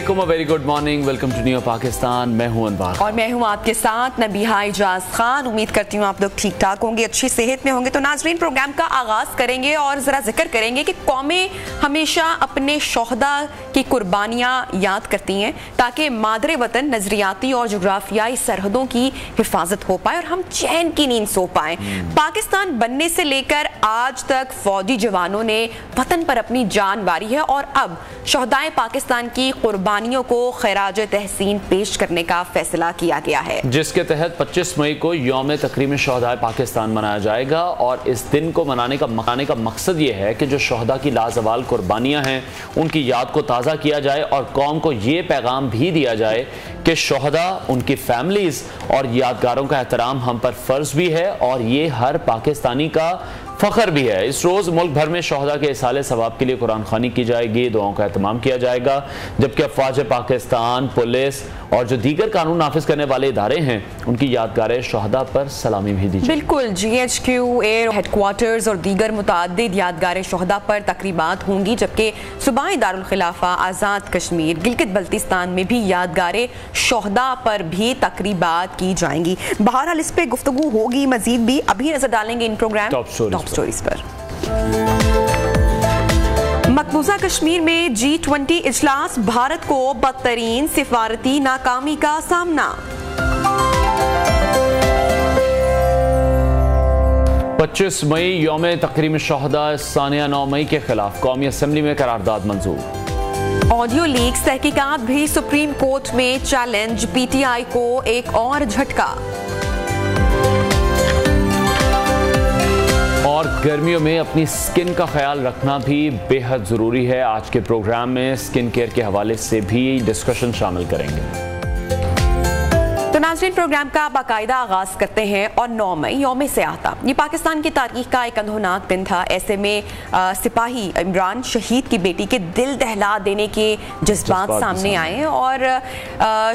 अस्सलामुअलैकुम, very good morning, welcome to new Pakistan. मैं हूं अनवर और मैं हूं आपके साथ नबीहा इजाज खान। उम्मीद करती हूं आप लोग ठीक ठाक होंगे, अच्छी सेहत में होंगे। तो नाज़रीन, प्रोग्राम का आगाज करेंगे और जरा जिक्र करेंगे कि कौमें हमेशा अपने शोहदा की कुर्बानियां याद करती हैं ताकि मादरे वतन नजरियाती और जोग्राफियाई सरहदों की हिफाजत हो पाए और हम चैन की नींद सो पाए। पाकिस्तान बनने से लेकर आज तक फौजी जवानों ने वतन पर अपनी जान वारी है और अब शोहदाए पाकिस्तान की कुर्बानियों को खैराज तहसीन पेश करने का फैसला किया गया है, जिसके तहत 25 मई को यौम तकरीम शोहदाए पाकिस्तान मनाया जाएगा। और इस दिन को मनाने का मकसद ये है कि जो शोहदा की लाजवाल कुर्बानियां हैं उनकी याद को ताज़ा किया जाए और कौम को ये पैगाम भी दिया जाए कि शोहदा, उनकी फैमिलीज और यादगारों का एहतराम हम पर फ़र्ज भी है और ये हर पाकिस्तानी का फ़ख्र भी है। इस रोज़ मुल्क भर में शोहदा के इसाले सवाब के लिए कुरान ख़वानी की जाएगी, दुआओं का एहतमाम किया जाएगा, जबकि अफ़वाज पाकिस्तान, पुलिस और जो दीगर कानून नाफिज करने वाले इदारे हैं उनकी यादगार शोहदा पर सलामी भी दी जाएगी। बिल्कुल, GHQ, एयर हेडक्वार्टर्स और दीगर मुताद्दिद यादगार शोहदा पर तकरीबात होंगी, जबकि सूबाई दारुल खिलाफा, आज़ाद कश्मीर, गिलगित बल्तिस्तान में भी यादगार शोहदा पर भी तकरीबात की जाएंगी। बहरहाल इस पर गुफ्तगू होगी मजीद भी। अभी नजर डालेंगे इन प्रोग्राम टॉप स्टोरीज पर। मकबूजा कश्मीर में G20 इजलास, भारत को बदतरीन सिफारती नाकामी का सामना। 25 मई यौम तकरीम शोहदा, सानिया 9 मई के खिलाफ कौमी असम्बली में करारदाद मंजूर। ऑडियो लीक्स तहकीकात भी सुप्रीम कोर्ट में चैलेंज, PTI को एक और झटका। और गर्मियों में अपनी स्किन का ख्याल रखना भी बेहद ज़रूरी है। आज के प्रोग्राम में स्किन केयर के हवाले से भी डिस्कशन शामिल करेंगे। तो नाज़रीन, प्रोग्राम का बाकायदा आगाज करते हैं और 9 मई यौम सियाहता, ये पाकिस्तान की तारीख का एक अनहोनाक दिन था। ऐसे में सिपाही इमरान शहीद की बेटी के दिल दहला देने के जज्बात सामने आए और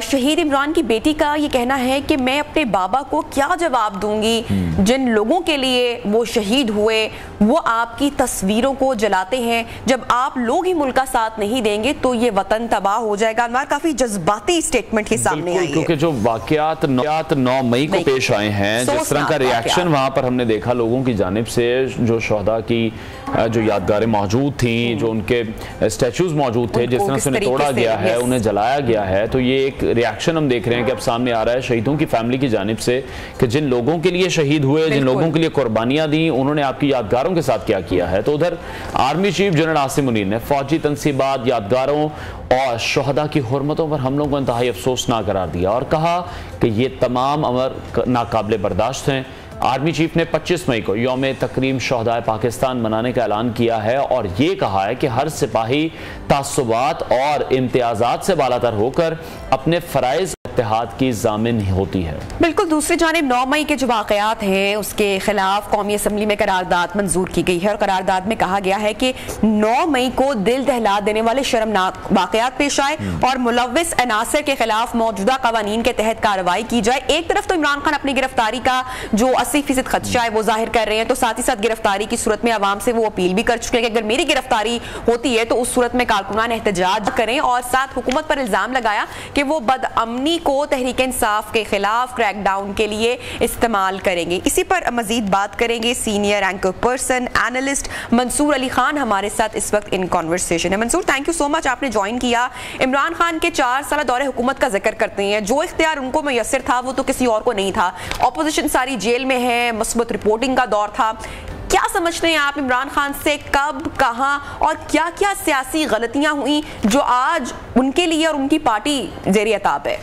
शहीद इमरान की बेटी का ये कहना है कि मैं अपने बाबा को क्या जवाब दूंगी, जिन लोगों के लिए वो शहीद हुए वो आपकी तस्वीरों को जलाते हैं। जब आप लोग ही मुल्क का साथ नहीं देंगे तो ये वतन तबाह हो जाएगा। अनवर, काफी जज्बाती स्टेटमेंट के सामने आई है, क्योंकि जो वाकयात 9 मई को पेश आए हैं, जिस तरह का रिएक्शन वहां पर हमने देखा लोगों की जानिब से, जो शोहदा की जो यादगारें मौजूद थी, जो उनके स्टैचूज मौजूद थे, जिस तरह से उन्हें तोड़ा गया है, उन्हें जलाया गया है, तो ये एक रिएक्शन हम देख रहे हैं कि अब सामने आ रहा है शहीदों की फैमिली की जानिब से कि जिन लोगों के लिए शहीद हुए, जिन लोगों के लिए कुर्बानियां दी, उन्होंने आपकी यादगारों के साथ क्या किया है। तो उधर army chief general Asim Munir ने फौजी तनसीबात, यादगारों और शोहदा की हुर्मतों पर हमलों को इंतहाई अफसोसनाक करार दिया और कहा कि ये तमाम अमर नाकाबिले बर्दाश्त हैं। आर्मी चीफ ने 25 मई को यौम तकरीम शोहदाए पाकिस्तान मनाने का ऐलान किया है और ये कहा है कि हर सिपाही तासुबात और इम्तियाजात से बालातर होकर अपने फ़राइज़ इत्तेहाद की ज़ामिन होती है। बिल्कुल, दूसरी जानिब 9 मई के जो वाक़यात हैं उसके खिलाफ कौमी असम्बली में करारदाद मंजूर की गई है और करारदाद में कहा गया है कि 9 मई को दिल दहला देने वाले शर्मनाक वाक़यात पेश आए और मुलव्विस अनासर के खिलाफ मौजूदा कवानीन के तहत कार्रवाई की जाए। एक तरफ तो इमरान खान अपनी गिरफ्तारी का जो 80% खदशा है वो जाहिर कर रहे हैं, तो साथ ही साथ गिरफ्तारी की सूरत में आवाम से वो अपील भी कर चुके हैं कि अगर मेरी गिरफ्तारी होती है तो उस सूरत में कारकुनान एहतजाज करें और साथ हुकूमत पर इल्जाम लगाया कि वो बदअमनी को तहरीक इंसाफ के खिलाफ क्रैकडाउन के लिए इस्तेमाल करेंगे। इसी पर मजीद बात करेंगे। Senior anchor person analyst Mansoor Ali Khan हमारे साथ इस वक्त इन कॉन्वर्सेशन है। Mansoor, thank you so much, आपने ज्वाइन किया। इमरान खान के 4 साल दौरे हुकूमत का जिक्र करते हैं, जो इख्तियार उनको मैसर था वो तो किसी और को नहीं था। ऑपोजिशन सारी जेल में है, मस्बत रिपोर्टिंग का दौर था। क्या समझते हैं आप इमरान खान से कब, कहां और क्या क्या सियासी गलतियां हुई जो आज उनके लिए और उनकी पार्टी ज़ेर अताब है?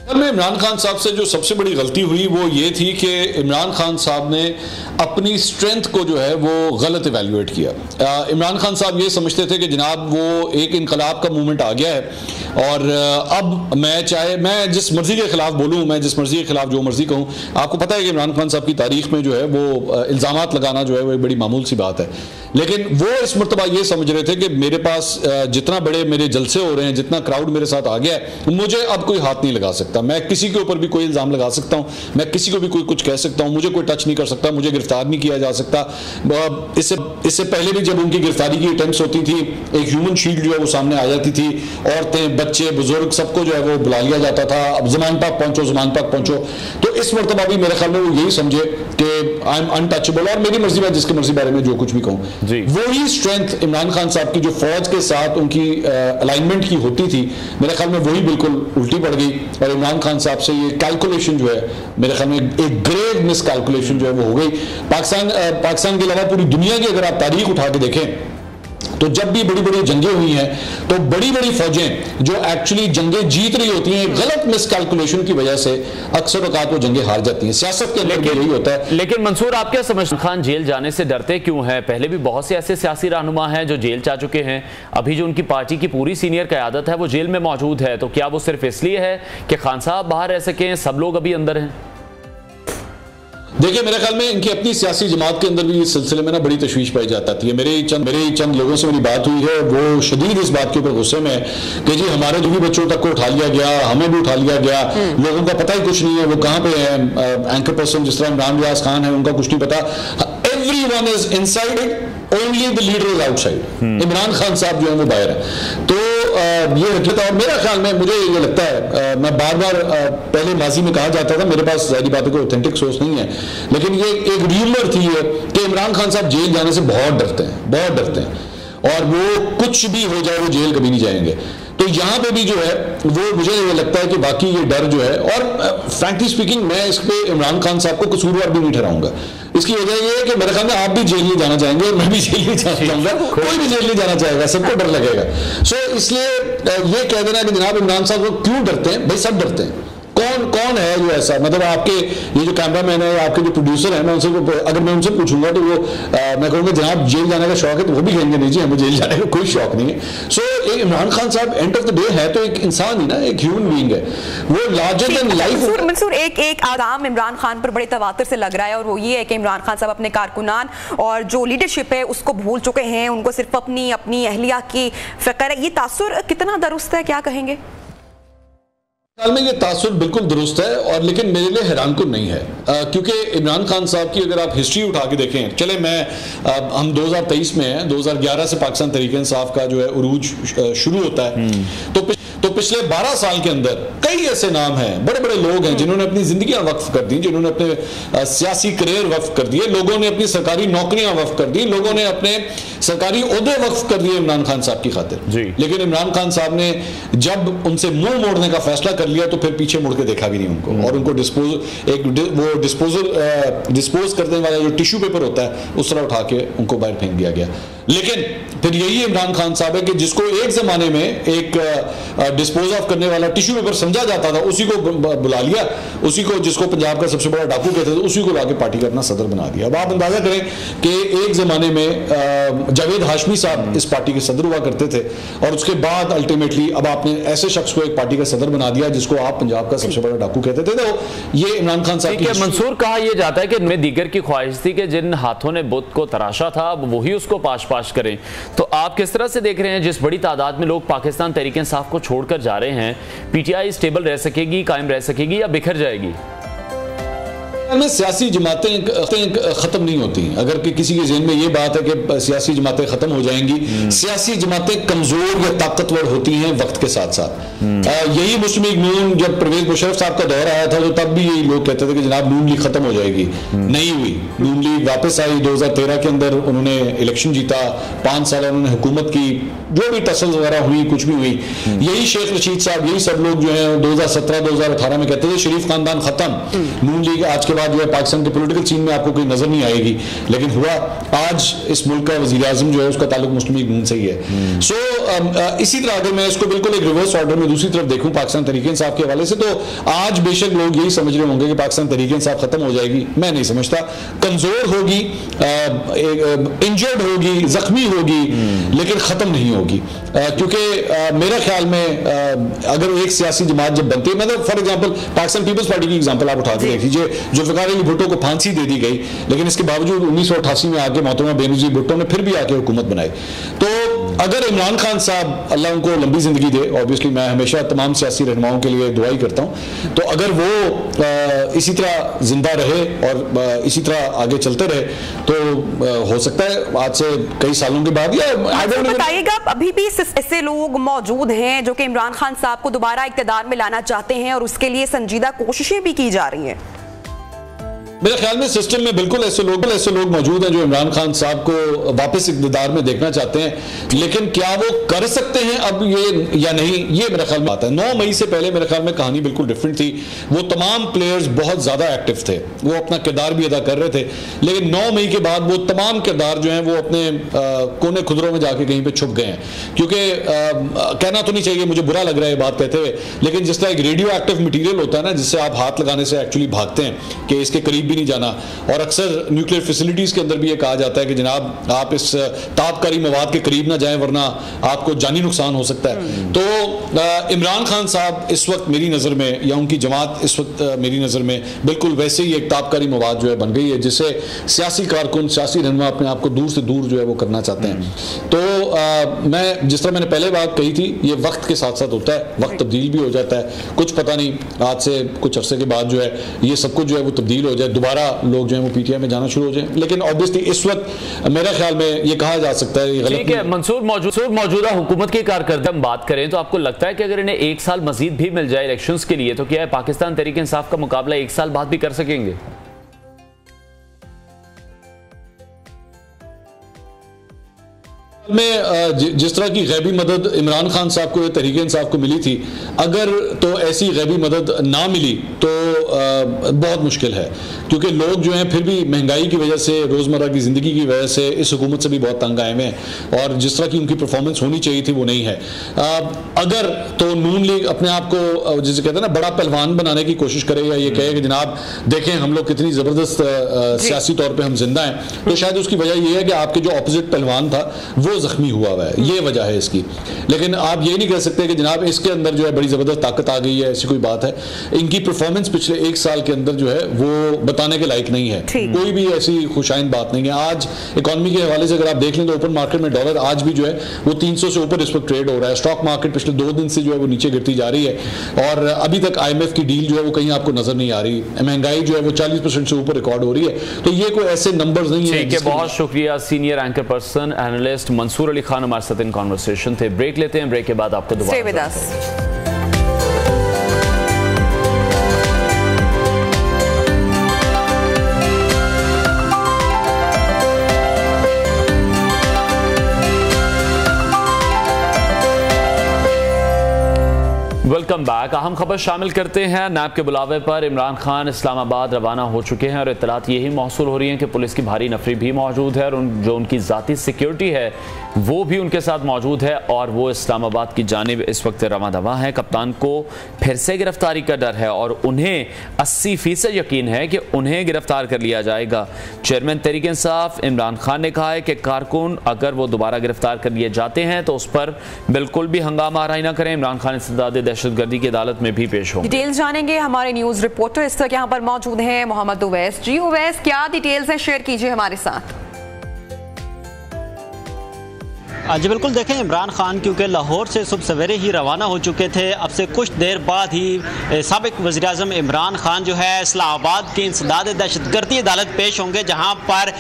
में इमरान खान साहब से जो सबसे बड़ी गलती हुई वो ये थी कि इमरान खान साहब ने अपनी स्ट्रेंथ को जो है वो गलत इवेल्युएट किया। इमरान खान साहब ये समझते थे कि जनाब वो एक इनकलाब का मूवमेंट आ गया है, और अब मैं जिस मर्जी के खिलाफ बोलूं, मैं जिस मर्जी के खिलाफ जो मर्जी कहूं, आपको पता है कि इमरान खान साहब की तारीख में जो है वो इल्जामात लगाना जो है वो एक बड़ी मामूल सी बात है, लेकिन वो इस मरतबा ये समझ रहे थे कि मेरे पास जितना बड़े मेरे जलसे हो रहे हैं, जितना क्राउड मेरे साथ आ गया है, मुझे अब कोई हाथ नहीं लगा सकता, मैं किसी के ऊपर भी कोई इल्जाम लगा सकता हूं, मैं किसी को भी कोई कुछ कह सकता हूं, मुझे कोई टच नहीं कर सकता, मुझे गिरफ्तार नहीं किया जा सकता। इससे पहले भी जब उनकी गिरफ्तारी की अटेम्प्ट्स होती थी, एक ह्यूमन शील्ड जो है वो सामने आ जाती थी, औरतें, बच्चे, बुजुर्ग सबको जो है वो बुला लिया जाता था, अब ज़मान पाक पहुंचो, ज़मान पाक पहुंचो। तो इस मरतबा भी मेरे ख्याल में वो यही समझे कि आई एम अनटचेबल और मेरी मर्जी, मैं जिसकी मर्जी बारे में जो कुछ भी कहूँ। वही स्ट्रेंथ इमरान खान साहब की जो फौज के साथ उनकी अलाइनमेंट की होती थी, मेरे ख्याल में वही बिल्कुल उल्टी पड़ गई और इमरान खान साहब से ये कैलकुलेशन जो है मेरे ख्याल में एक ग्रेव मिस कैलकुलेशन जो है वो हो गई। पाकिस्तान के अलावा पूरी दुनिया की अगर आप तारीख उठा के देखें तो जब भी बड़ी बड़ी जंगें हुई हैं तो बड़ी बड़ी फौजें जो एक्चुअली जंगें जीत रही होती हैं, गलत मिसकैलकुलेशन की वजह से अक्सर औकात वो जंगें हार जाती हैं। सियासत के अंदर यही होता है। लेकिन मंसूर, आप क्या समझते हैं, खान जेल जाने से डरते क्यों हैं? पहले भी बहुत से ऐसे सियासी रहनुमा हैं जो जेल जा चुके हैं, अभी जो उनकी पार्टी की पूरी सीनियर क़यादत है वो जेल में मौजूद है, तो क्या वो सिर्फ इसलिए है कि खान साहब बाहर रह सकें, सब लोग अभी अंदर हैं? देखिए, मेरे ख्याल में इनकी अपनी सियासी जमात के अंदर भी इस सिलसिले में ना बड़ी तशवीश पाई जाती है। मेरे चंद लोगों से मेरी बात हुई है, वो शदीद इस बात के ऊपर गुस्से में है कि जी हमारे जो भी बच्चों तक को उठा लिया गया, हमें भी उठा लिया गया, लोगों का पता ही कुछ नहीं है वो कहाँ पे है। एंकर पर्सन जिस तरह इमरान रियाज खान है, उनका कुछ नहीं पता। Everyone is inside, only the leader is outside. Imran Khan साहब जो है वो बाहर है। तो ये हकीकत, और मेरा ख्याल में मुझे ये लगता है, मैं बार बार पहले माजी में कहा जाता था, मेरे पास सारी बातों को ऑथेंटिक सोर्स नहीं है, लेकिन ये एक र्यूमर थी कि इमरान खान साहब जेल जाने से बहुत डरते हैं, बहुत डरते हैं, और वो कुछ भी हो जाए वो जेल कभी नहीं जाएंगे। तो यहाँ पे भी जो है वो मुझे ये लगता है कि बाकी ये डर जो है, और फ्रैंकली स्पीकिंग मैं इस पे इमरान खान साहब को कसूरवार भी नहीं ठहराऊंगा। इसकी वजह ये है कि मेरे ख्याल में आप भी जेल नहीं जाना चाहेंगे और मैं भी जेल नहीं जाना चाहूंगा, कोई भी जेल नहीं जाना चाहेगा, सबको डर लगेगा। सो इसलिए ये कह देना कि जनाब इमरान साहब को क्यों डरते हैं, भाई सब डरते हैं। कौन है जो ऐसा, मतलब आपके ये जो कैमरामैन है, आपके जो प्रोड्यूसर है, मैं उनसे अगर मैं उनसे पूछूंगा तो वो मैं कहूँगा जनाब जेल जाने का शौक है, तो वो भी कहेंगे नहीं जी हमें जेल जाने का कोई शौक नहीं है। सो एक इमरान खान साहब एंड ऑफ द डे है तो एक इंसान ही ना, एक ह्यूमन बीइंग है, वो लार्जर देन लाइफ। मंसूर, एक आगाम इमरान खान पर बड़े तवातर से लग रहा है और वो ये है कि इमरान खान साहब अपने कारकुनान और जो लीडरशिप है उसको भूल चुके हैं, उनको सिर्फ अपनी अहलिया की फिक्र है। ये तासुर कितना दुरुस्त है, क्या कहेंगे? में ये तासुर बिल्कुल दुरुस्त है, और लेकिन मेरे लिए हैरानकुन नहीं है, क्योंकि इमरान खान साहब की अगर आप हिस्ट्री उठा के देखें, चले हम 2023 में हैं, 2011 से पाकिस्तान तहरीक इंसाफ का जो है उरूज शुरू होता है, तो पिछले 12 साल के अंदर कई ऐसे नाम हैं, बड़े बड़े लोग हैं जिन्होंने अपनी जिंदगियां वक्फ कर दी, जिन्होंने अपने सियासी करियर वक्फ कर दिए, लोगों ने अपनी सरकारी नौकरियां वक्फ कर दी, लोगों ने अपने सरकारी ओहदे वक्फ कर दिए इमरान खान साहब की खातिर। लेकिन इमरान खान साहब ने जब उनसे मुंह मोड़ने का फैसला कर लिया तो फिर पीछे मुड़ के देखा भी नहीं उनको, और उनको डिस्पोज करने वाला जो टिश्यू पेपर होता है उस तरह उठा के उनको बाहर फेंक दिया गया। लेकिन फिर यही इमरान खान साहब है कि जिसको एक जमाने में एक डिस्पोज ऑफ करने वाला टिश्यू पेपर समझा जाता था, उसी को बुला लिया, उसी को जिसको पंजाब का सबसे बड़ा डाकू कहते थे उसी को लाके पार्टी का अपना सदर बना दिया। अब आप अंदाजा करें कि एक जमाने में जावेद हाशमी साहब इस पार्टी के सदर हुआ करते थे, और उसके बाद अल्टीमेटली अब आपने ऐसे शख्स को एक पार्टी का सदर बना दिया जिसको आप पंजाब का सबसे बड़ा डाकू कहते थे। तो ये इमरान खान साहब की मंसूर, कहा यह जाता है कि उनमें दीगर की ख्वाहिश थी कि जिन हाथों ने बुत को तराशा था वही उसको पाश पाश करें। तो आप किस तरह से देख रहे हैं, जिस बड़ी तादाद में लोग पाकिस्तान तहरीक इंसाफ को छोड़कर जा रहे हैं, पीटीआई स्टेबल रह सकेगी, कायम रह सकेगी या बिखर जाएगी? में सियासी जमातें खत्म नहीं होती। अगर किसी के ज़हन में ये बात है कि सियासी जमातें खत्म हो जाएंगी, सियासी जमातें कमजोर या ताकतवर होती हैं वक्त के साथ साथ। यही मुस्लिम लीग नून, जब परवेज मुशर्रफ साहब का दौर आया था तो तब भी यही लोग कहते थे कि जनाब नून लीग खत्म हो जाएगी, नहीं हुई। नून लीग वापस आई, 2013 के अंदर उन्होंने इलेक्शन जीता, 5 साल उन्होंने हुकूमत की, जो भी टसल वगैरह हुई कुछ भी हुई। यही शेख रशीद साहब, यही सब लोग जो है 2017-2018 में कहते थे शरीफ खानदान खत्म, नून लीग आज के बाद जो है पाकिस्तान के पोलिटिकल सीन में आपको कोई नजर नहीं आएगी, लेकिन हुआ आज इस मुल्क का वजीर आजम जो है उसका ताल्लुक मुस्लिम लीग नून से ही है। सो इसी तरह अगर मैं इसको बिल्कुल एक रिवर्स ऑर्डर में दूसरी तरफ देखूं पाकिस्तान तहरीक-ए-इंसाफ के हवाले से, तो आज बेशक लोग यही समझ रहे होंगे कि पाकिस्तान तहरीक-ए-इंसाफ खत्म हो जाएगी। मैं नहीं समझता, कमजोर होगी, इंजर्ड होगी, जख्मी होगी, लेकिन खत्म नहीं होगी। क्योंकि मेरा ख्याल में अगर एक सियासी जमात जब बनती है, मतलब फॉर एग्जांपल पाकिस्तान पीपल्स पार्टी की एग्जांपल आप उठा के देख लीजिए, जुल्फ़िकार अली भुट्टो को फांसी दे दी गई, लेकिन इसके बावजूद 1988 में आके मोहतरमा बेनज़ीर भुट्टो ने फिर भी आके हुकूमत बनाई। तो अगर इमरान खान साहब, अल्लाह उनको लंबी जिंदगी दे, ऑब्वियसली मैं हमेशा तमाम सियासी रहनुमाओं के लिए दुआई करता हूं, तो अगर वो इसी तरह जिंदा रहे और इसी तरह आगे चलते रहे तो हो सकता है आज से कई सालों के बाद, या बताइएगा अभी भी ऐसे लोग मौजूद हैं जो कि इमरान खान साहब को दोबारा इक़्तिदार में लाना चाहते हैं और उसके लिए संजीदा कोशिशें भी की जा रही हैं? मेरे ख्याल में सिस्टम में बिल्कुल ऐसे लोग मौजूद हैं जो इमरान खान साहब को वापस इक़्तिदार में देखना चाहते हैं, लेकिन क्या वो कर सकते हैं अब ये या नहीं, ये मेरे ख्याल में आता है। 9 मई से पहले मेरे ख्याल में कहानी बिल्कुल डिफरेंट थी। वो तमाम प्लेयर्स बहुत ज्यादा एक्टिव थे, वो अपना किरदार भी अदा कर रहे थे, लेकिन 9 मई के बाद वो तमाम किरदार जो हैं वो अपने कोने खुदरों में जाके कहीं पे छुप गए हैं। क्योंकि कहना तो नहीं चाहिए, मुझे बुरा लग रहा है बात कहते हुए, लेकिन जिस तरह एक रेडियो एक्टिव मटीरियल होता है ना, जिससे आप हाथ लगाने से एक्चुअली भागते हैं कि इसके करीब भी नहीं जाना, और अक्सर न्यूक्लियर फैसिलिटीज के अंदर भी ये कहा जाता है कि जनाब आप इस तापकारी मवाद के करीब ना जाएं वरना आपको जानी नुकसान हो सकता है। तो इमरान खान साहब इस वक्त मेरी नज़र में, या उनकी जमात इस वक्त मेरी नज़र में बिल्कुल वैसे ही एक तापकारी मवाद जो है बन गई है, जिसे सियासी कारकुन, सियासी रहनुमा अपने आप को दूर से दूर जो है वो करना चाहते हैं। तो मैं जिस तरह मैंने पहले बात कही थी, ये वक्त के साथ साथ होता है, वक्त तब्दील भी हो जाता है, कुछ पता नहीं आज से कुछ अरसे के बाद जो है ये सब कुछ जो है वो तब्दील हो जाए, दोबारा लोग जो है वो पीटीआई में जाना शुरू हो जाए। लेकिन ऑब्वियसली इस वक्त मेरे ख्याल में ये कहा जा सकता है, ये गलत ठीक है। मंसूर, मौजूदा हुकूमत की कारकर्दगी हम बात करें तो आपको लगता है कि अगर इन्हें 1 साल मजीद भी मिल जाए इलेक्शंस के लिए, तो क्या है पाकिस्तान तहरीक-ए-इंसाफ का मुकाबला 1 साल बाद भी कर सकेंगे? में जिस तरह की गैबी मदद इमरान खान साहब को तहरीक-ए-इंसाफ को मिली थी, अगर तो ऐसी गैबी मदद ना मिली तो बहुत मुश्किल है, क्योंकि लोग जो हैं फिर भी महंगाई की वजह से, रोज़मर्रा की ज़िंदगी की वजह से इस हुकूमत से भी बहुत तंग आए हुए हैं, और जिस तरह की उनकी परफॉर्मेंस होनी चाहिए थी वो नहीं है। अगर तो नून लीग अपने आप को जिसे कहते हैं ना बड़ा पहलवान बनाने की कोशिश करे, या ये कहे कि जनाब देखें हम लोग कितनी ज़बरदस्त सियासी तौर पर हम जिंदा हैं, तो शायद उसकी वजह यह है कि आपके जो अपोजिट पहलवान था वो जख्मी हुआ हुआ है, ये वजह है इसकी। लेकिन आप ये नहीं कह सकते कि जनाब इसके अंदर जो है बड़ी जबरदस्त ताकत आ गई है, ऐसी कोई बात है। इनकी परफॉर्मेंस पिछले 1 साल के अंदर जो है वो बताने के लायक नहीं है, कोई भी ऐसी खुशाइन बात नहीं है। आज इकोनॉमी के हवाले से अगर आप देख लें तो ओपन मार्केट में डॉलर आज भी जो है वो 300 से ऊपर इस वक्त ट्रेड हो रहा है। स्टॉक मार्केट पिछले 2 दिन से जो है वो नीचे गिरती जा रही है, और अभी तक IMF की डील जो है वो कहीं आपको नजर नहीं आ रही। महंगाई जो है वो 40% से ऊपर रिकॉर्ड हो रही है, तो ये कोई ऐसे नंबर्स नहीं है। बहुत शुक्रिया। Senior anchor person analyst Mansoor Ali Khan हमारे साथ इन कॉन्वर्सेशन थे। ब्रेक लेते हैं, ब्रेक के बाद आपको दोबारा वेलकम बैक। अहम खबर शामिल करते हैं। नैब के बुलावे पर इमरान खान इस्लामाबाद रवाना हो चुके हैं और इत्तलात यही मौसूल हो रही हैं कि पुलिस की भारी नफरी भी मौजूद है, और जो उनकी ज़ाती सिक्योरिटी है वो भी उनके साथ मौजूद है, और वो इस्लामाबाद की जानिब इस वक्त रवां दवा है। कप्तान को फिर से गिरफ्तारी का डर है और उन्हें 80% यकीन है कि उन्हें गिरफ्तार कर लिया जाएगा। चेयरमैन तहरीक-ए-इंसाफ इमरान खान ने कहा है कि कारकुन अगर वो दोबारा गिरफ्तार कर लिए जाते हैं तो उस पर बिल्कुल भी हंगामा आराई न करें। इमरान खान इस्तेदाद दहशतगर्दी की अदालत में भी पेश होंगे। डिटेल्स जानेंगे, हमारे न्यूज रिपोर्टर इस वक्त यहाँ पर मौजूद हैं मोहम्मद उवैस। जी उवैस, क्या डिटेल्स हैं, शेयर कीजिए हमारे साथ। जी बिल्कुल, देखें इमरान खान क्योंकि लाहौर से सुबह सवेरे ही रवाना हो चुके थे, अब से कुछ देर बाद ही साबिक वज़ीर-ए-आज़म इमरान खान जो है इस्लामाबाद की इंसदाद दहशतगर्दी अदालत पेश होंगे, जहाँ पर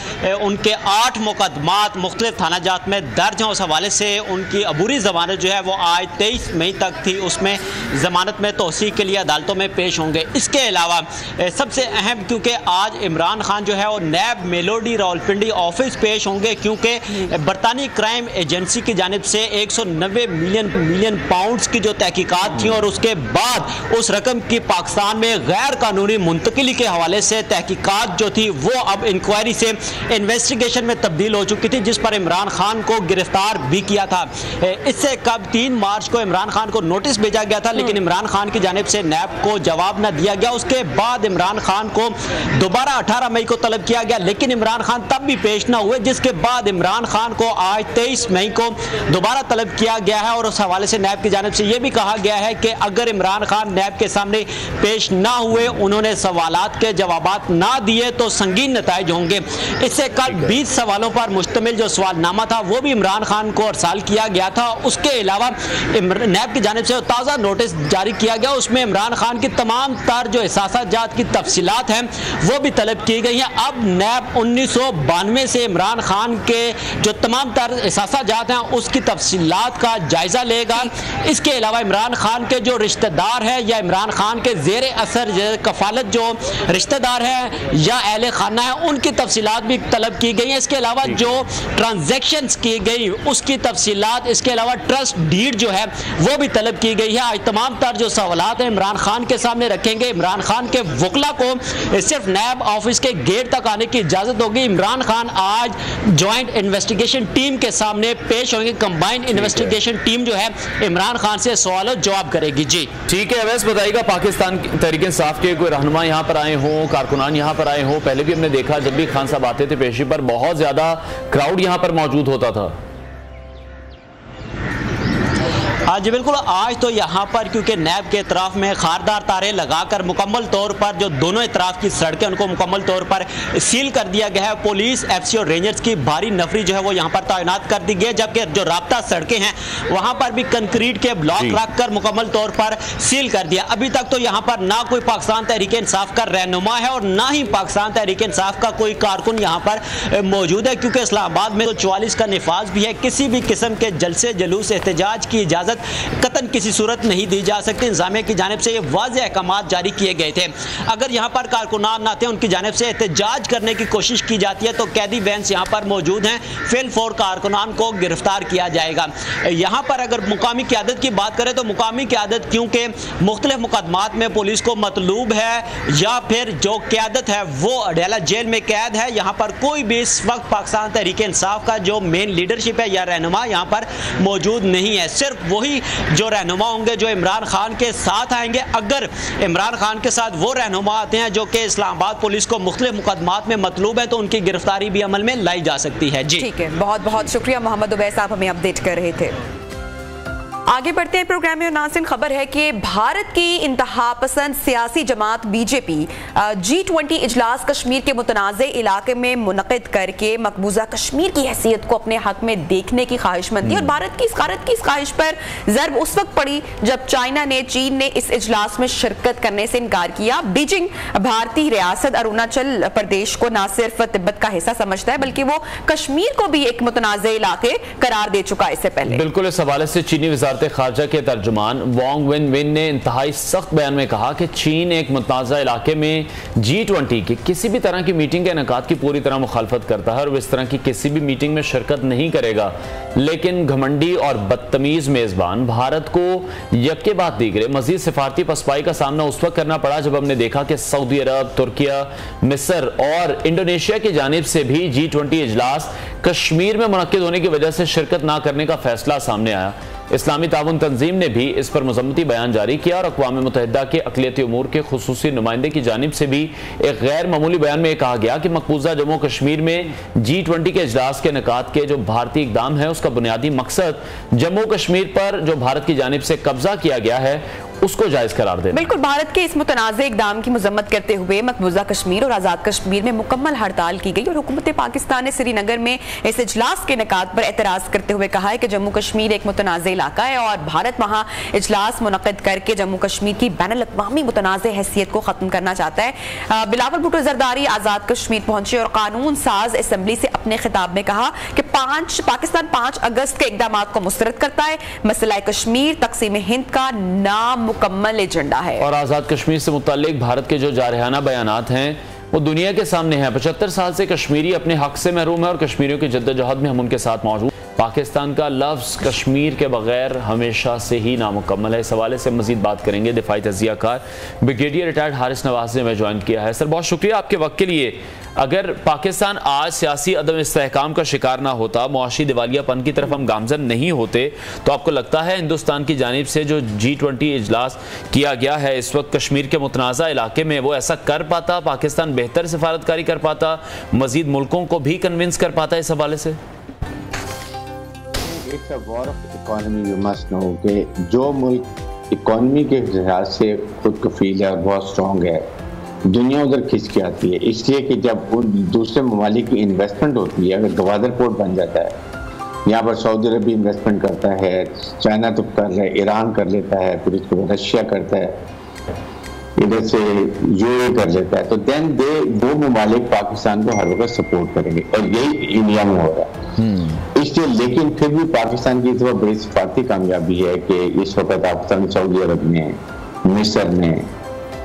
उनके 8 मुकदमात मुख्तलिफ थाना जात में दर्ज हैं। उस हवाले से उनकी अबूरी ज़मानत जो है वो आज 23 मई तक थी, उसमें ज़मानत में तोसीक के लिए अदालतों में पेश होंगे। इसके अलावा सबसे अहम, क्योंकि आज इमरान खान जो है वो नैब मेलोडी रावलपिंडी ऑफिस पेश होंगे, क्योंकि बरतानी क्राइम एजेंसी एजेंसी की जानिब से 190 मिलियन पाउंड्स की जो तहकीकात थी और उसके बाद उस रकम की पाकिस्तान में गैर कानूनी मुंतकिली के हवाले से तहकीकात जो थी वो अब इंक्वायरी से इन्वेस्टिगेशन में तब्दील हो चुकी थी, जिस पर इमरान खान को गिरफ्तार भी किया था। इससे कब 3 मार्च को इमरान खान को नोटिस भेजा गया था, लेकिन इमरान खान की जानिब से नैब को जवाब न दिया गया। उसके बाद इमरान खान को दोबारा 18 मई को तलब किया गया, लेकिन इमरान खान तब भी पेश न हुए, जिसके बाद इमरान खान को आज 23 मई को दोबारा तलब किया गया है। और उस हवाले से नैब की जानिब से यह भी कहा गया है कि अगर इमरान खान नैब के सामने पेश ना हुए, उन्होंने सवालात के जवाबात ना दिए तो संगीन नताइज होंगे। इससे कल 20 सवालों पर मुश्तमिल जो सवालनामा था वो भी इमरान खान को अरसाल किया गया था। उसके अलावा नैब की जानिब से ताज़ा नोटिस जारी किया गया, उसमें इमरान खान की तमाम तर जो एहसासात की तफसीलात हैं वो भी तलब की गई हैं। अब नैब 1992 से इमरान खान के जो तमाम तर एहसासात हैं उसकी तफसीलात का जायजा लेगा। इसके अलावा इमरान खान के जो रिश्तेदार हैं या इमरान खान के ज़ेर असर कफालत जो रिश्तेदार हैं या अहले खाना है उनकी तफसीलात भी तलब की गई हैं। इसके अलावा जो ट्रांजैक्शंस की गई उसकी तफसीलात, इसके अलावा ट्रस्ट डीड जो है वो भी तलब की गई है। आज तमाम तर जो सवालात हैं इमरान खान के सामने रखेंगे। इमरान खान के वकला को सिर्फ नैब ऑफिस के गेट तक आने की इजाज़त होगी। इमरान खान आज जॉइंट इन्वेस्टिगेशन टीम के सामने पेश होंगे। कंबाइंड इन्वेस्टिगेशन टीम जो है इमरान खान से सवाल जवाब करेगी। जी ठीक है, अवैस बताइएगा, पाकिस्तान तहरीक इंसाफ के कोई रहनुमा यहाँ पर आए हों, कारकुनान यहाँ पर आए हों? पहले भी हमने देखा जब भी खान साहब आते थे पेशी पर बहुत ज्यादा क्राउड यहाँ पर मौजूद होता था। हाँ जी बिल्कुल, आज तो यहाँ पर क्योंकि नैब के इतराफ में खारदार तारे लगाकर मुकम्मल तौर पर जो दोनों इतराफ की सड़कें उनको मुकम्मल तौर पर सील कर दिया गया है। पुलिस, एफसी और रेंजर्स की भारी नफरी जो है वो यहाँ पर तैनात कर दी गई है, जबकि जो राब्ता सड़कें हैं वहाँ पर भी कंक्रीट के ब्लॉक रखकर मुकम्मल तौर पर सील कर दिया। अभी तक तो यहाँ पर ना कोई पाकिस्तान तहरीक इंसाफ का रहनुमा है और ना ही पाकिस्तान तहरीक इंसाफ का कोई कारकुन यहाँ पर मौजूद है, क्योंकि इस्लामाबाद में तो 44 का निफाज भी है। किसी भी किस्म के जलसे जुलूस एहतजाज की इजाज़त कतन किसी सूरत नहीं दी जा सकती। इंतजामिया की जानिब से ये वाज़ेह अहकामात जारी किए गए थे। अगर यहाँ पर कारकुनान आते हैं उनकी जानिब से एहतजाज करने की कोशिश की जाती है तो कैदी वैन्स यहाँ पर मौजूद हैं, फिल फोर कारकुनान को गिरफ्तार किया जाएगा। यहाँ पर अगर मुकामी क़यादत की बात करें तो मुकामी क़यादत क्योंकि मुख्तलिफ मुकदमात में पुलिस को मतलूब है या फिर जो क़यादत है वो अडेला जेल में कैद है, यहाँ पर कोई भी इस वक्त पाकिस्तान तहरीक इंसाफ का जो मेन लीडरशिप है या रहनुमा यहाँ पर मौजूद नहीं है। सिर्फ वही जो रहनुमा होंगे जो इमरान खान के साथ आएंगे। अगर इमरान खान के साथ वो रहनुमा आते हैं जो कि इस्लामाबाद पुलिस को मुख्तलिफ मुकदमात में मतलूब है तो उनकी गिरफ्तारी भी अमल में लाई जा सकती है। जी ठीक है, बहुत बहुत शुक्रिया मोहम्मद उबैस, आप हमें अपडेट कर रहे थे। आगे बढ़ते हैं प्रोग्राम में। नाज़रीन, खबर है कि भारत की इंतहा पसंद सियासी जमात बीजेपी G20 इजलास कश्मीर के मुतनाज़े इलाके में मुनक़िद करके मकबूजा कश्मीर की हैसियत को अपने हक में देखने की ख्वाहिशमंद थी और भारत की इस ख्वाहिश पर ज़रब उस वक्त पड़ी जब चीन ने इस इजलास में शिरकत करने से इनकार किया। बीजिंग भारतीय रियासत अरुणाचल प्रदेश को न सिर्फ तिब्बत का हिस्सा समझता है बल्कि वो कश्मीर को भी एक मुतनाज़े इलाके करार दे चुका है इससे पहले। बिल्कुल, इस हवाले से चीनी वज़ारत खारजा के तर्जुमान वांग वेनविन ने इंतहाई सख्त बयान में कहा कि चीन एक मुतनाज़ा इलाके में G20 की किसी भी तरह की मीटिंग के इनेकाद की पूरी तरह मुखालफत करता है और वो इस तरह की किसी भी मीटिंग में शिरकत नहीं करेगा। लेकिन घमंडी और बदतमीज मेजबान भारत को यक्के बाद दीगरे मजीद सिफारती पसपाई का सामना उस वक्त करना पड़ा जब हमने देखा कि सऊदी अरब, तुर्किया, मिस्र और इंडोनेशिया की जानिब से भी G20 इजलास कश्मीर में मुनक्किद होने की वजह से शिरकत ना करने का फैसला सामने आया। इस्लामी ताउन तंजीम ने भी इस पर मजम्मती बयान जारी किया और अक़वाम मुत्तहिदा के अक़लियती उमूर के खुसूसी नुमाइंदे की जानिब से भी एक गैर मामूली बयान में कहा गया कि मकबूजा जम्मू कश्मीर में G20 के इजलास के इनेकाद के जो भारतीय इक़दाम है उसका बुनियादी मकसद जम्मू कश्मीर पर जो भारत की जानिब से कब्जा किया गया है उसको जायज करार देना। बिल्कुल, भारत के इस मुतनाज़े इक़दाम की मजम्मत करते हुए मकबूजा कश्मीर और आज़ाद कश्मीर में मुकम्मल हड़ताल की गई और हुकूमत पाकिस्तान ने श्रीनगर में इस इजलास के इनेकाद पर एतराज़ करते हुए कहा है कि जम्मू कश्मीर एक मुतनाज़े इलाका है और भारत वहाँ इजलास मुनक़िद करके जम्मू कश्मीर की बैनुल अक़वामी मुतनाज़े हैसियत को ख़त्म करना चाहता है। बिलावल भुट्टो ज़रदारी आज़ाद कश्मीर पहुंचे और कानून साज असम्बली से अपने खिताब में कहा कि पाकिस्तान 5 अगस्त के इक़दाम को मुस्तरद करता है। मसला कश्मीर तक़सीम हिंद का नामुकम्मल एजेंडा है और आज़ाद कश्मीर से मुताल्लिक भारत के जो जारहाना बयानात हैं वो दुनिया के सामने हैं। 75 साल से कश्मीरी अपने हक से महरूम है और कश्मीरियों की जद्दोजहद में हम उनके साथ मौजूद। पाकिस्तान का लफ्ज़ कश्मीर के बगैर हमेशा से ही नामुकम्मल है। इस हवाले से मज़ीद बात करेंगे। दिफाई तज़ियाकार ब्रिगेडियर रिटायर्ड हारिस नवाज ने हमें ज्वाइन किया है। सर, बहुत शुक्रिया आपके वक्त के लिए। अगर पाकिस्तान आज सियासी अदम इस्तेहकाम का शिकार ना होता, मुआशी दिवालियापन की तरफ हम गामजन नहीं होते, तो आपको लगता है हिंदुस्तान की जानिब से जो G20 इजलास किया गया है इस वक्त कश्मीर के मुतनाज़ा इलाके में, वो ऐसा कर पाता? पाकिस्तान बेहतर सफारतकारी कर पाता? मज़ीद मुल्कों को भी कन्विंस कर पाता इस हवाले से? It's a war of economy. You must know कि जो मुल्क इकोनॉमी के लिहाज से खुद कफील है और बहुत स्ट्रॉन्ग है, दुनिया उधर खिंच के आती है। इसलिए कि जब उन दूसरे ममालिक की इन्वेस्टमेंट होती है, अगर गवादर पोर्ट बन जाता है, यहाँ पर सऊदी अरब भी इन्वेस्टमेंट करता है, चाइना तो कर रहा है, ईरान कर लेता है, फिर उसके बाद रशिया करता है, इधर से यूएई कर लेता है, तो देन वो ममालिक पाकिस्तान को हर वक्त सपोर्ट करेंगे और यही इंडिया में हो रहा है। इसलिए लेकिन फिर भी पाकिस्तान की तो बड़ी सिफारती कामयाबी है कि इस वक्त पाकिस्तान सऊदी अरब ने, मिस्र ने,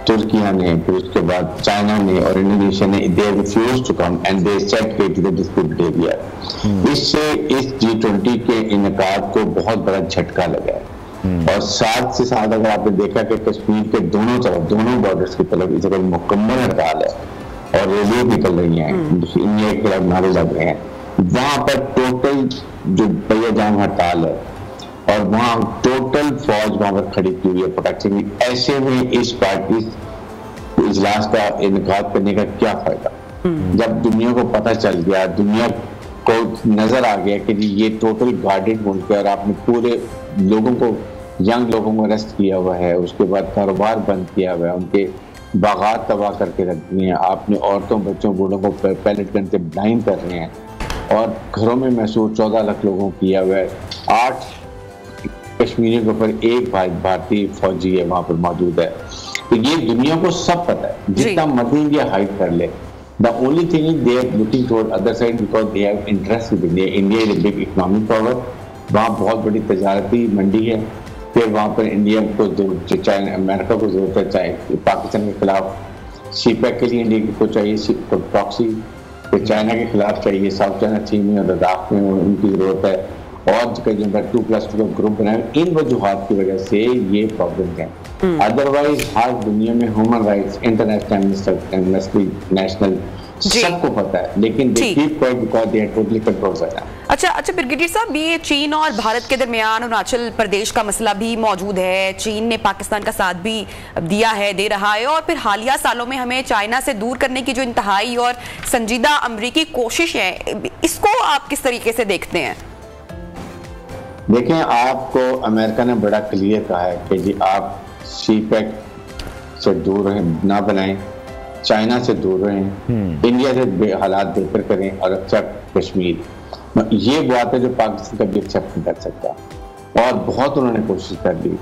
तुर्किया ने, फिर उसके बाद चाइना ने और इंडोनेशिया ने they refuse to come and they set to the disputed area. इससे इस G20 के इनकाद को बहुत बड़ा झटका लगा है। और साथ से साथ अगर आपने देखा कि कश्मीर के दोनों तरफ, दोनों बॉर्डर्स की तरफ इस वक्त मुकम्मल हड़ताल है और रैली निकल रही है, इंडिया के खिलाफ नारे लग रहे हैं, वहां पर टोटल जो पहिया जाम हड़ताल है और वहाँ टोटल फौज वहां पर खड़ी की हुई है प्रोटेक्शन की। ऐसे में इस पार्टी इजलास का इनकाद करने का क्या फायदा? जब दुनिया को पता चल गया, दुनिया को नजर आ गया कि ये टोटल गार्डेड मुल्क है और आपने पूरे लोगों को, यंग लोगों को अरेस्ट किया हुआ है, उसके बाद कारोबार बंद किया हुआ है, उनके बागात तबाह करके रख दिए हैं, आपने औरतों, बच्चों, बूढ़ों को पैलेट गन से ब्लाइंड कर रहे हैं और घरों में महसूस 14 लाख लोगों को किया हुआ है। 8 कश्मीरियों के ऊपर एक भारतीय फौजी है वहां पर मौजूद है। तो ये दुनिया को सब पता है, जितना मर्जी इंडिया हाइड कर ले। The only thing is they are looking toward other side because they have interest with India. India is a big economic power, वहाँ बहुत बड़ी तजारती मंडी है। फिर वहाँ पर इंडिया को, चाइना, अमेरिका को जरूरत है, चाहे पाकिस्तान के खिलाफ सीपैक के लिए इंडिया को चाहिए प्रॉक्सी, फिर चाइना के खिलाफ चाहिए साउथ चाइना सी में और लद्दाख में उनकी जरूरत है, और जो 2+2 का ग्रुप बनाए। इन वजूहात की वजह से ये प्रॉब्लम है। अदरवाइज हर दुनिया में ह्यूमन राइट्स, इंटरनेशनल, नेशनल, सबको पता है, लेकिन अच्छा ब्रिगेडियर साहब, ये चीन और भारत के दरमियान अरुणाचल प्रदेश का मसला भी मौजूद है। चीन ने पाकिस्तान का साथ भी दिया है, दे रहा है, और फिर हालिया सालों में हमें चाइना से दूर करने की जो इंतहाई और संजीदा अमरीकी कोशिश है, इसको आप किस तरीके से देखते हैं? देखें, आपको अमेरिका ने बड़ा क्लियर कहा है कि जी आप सीपैक से दूर रहें, ना बनाएं, चाइना से दूर रहें, इंडिया से हालात बेहतर करें और एक्सेप्ट कश्मीर। ये बात है जो पाकिस्तान कभी एक्सेप्ट नहीं कर सकता और बहुत उन्होंने कोशिश कर ली।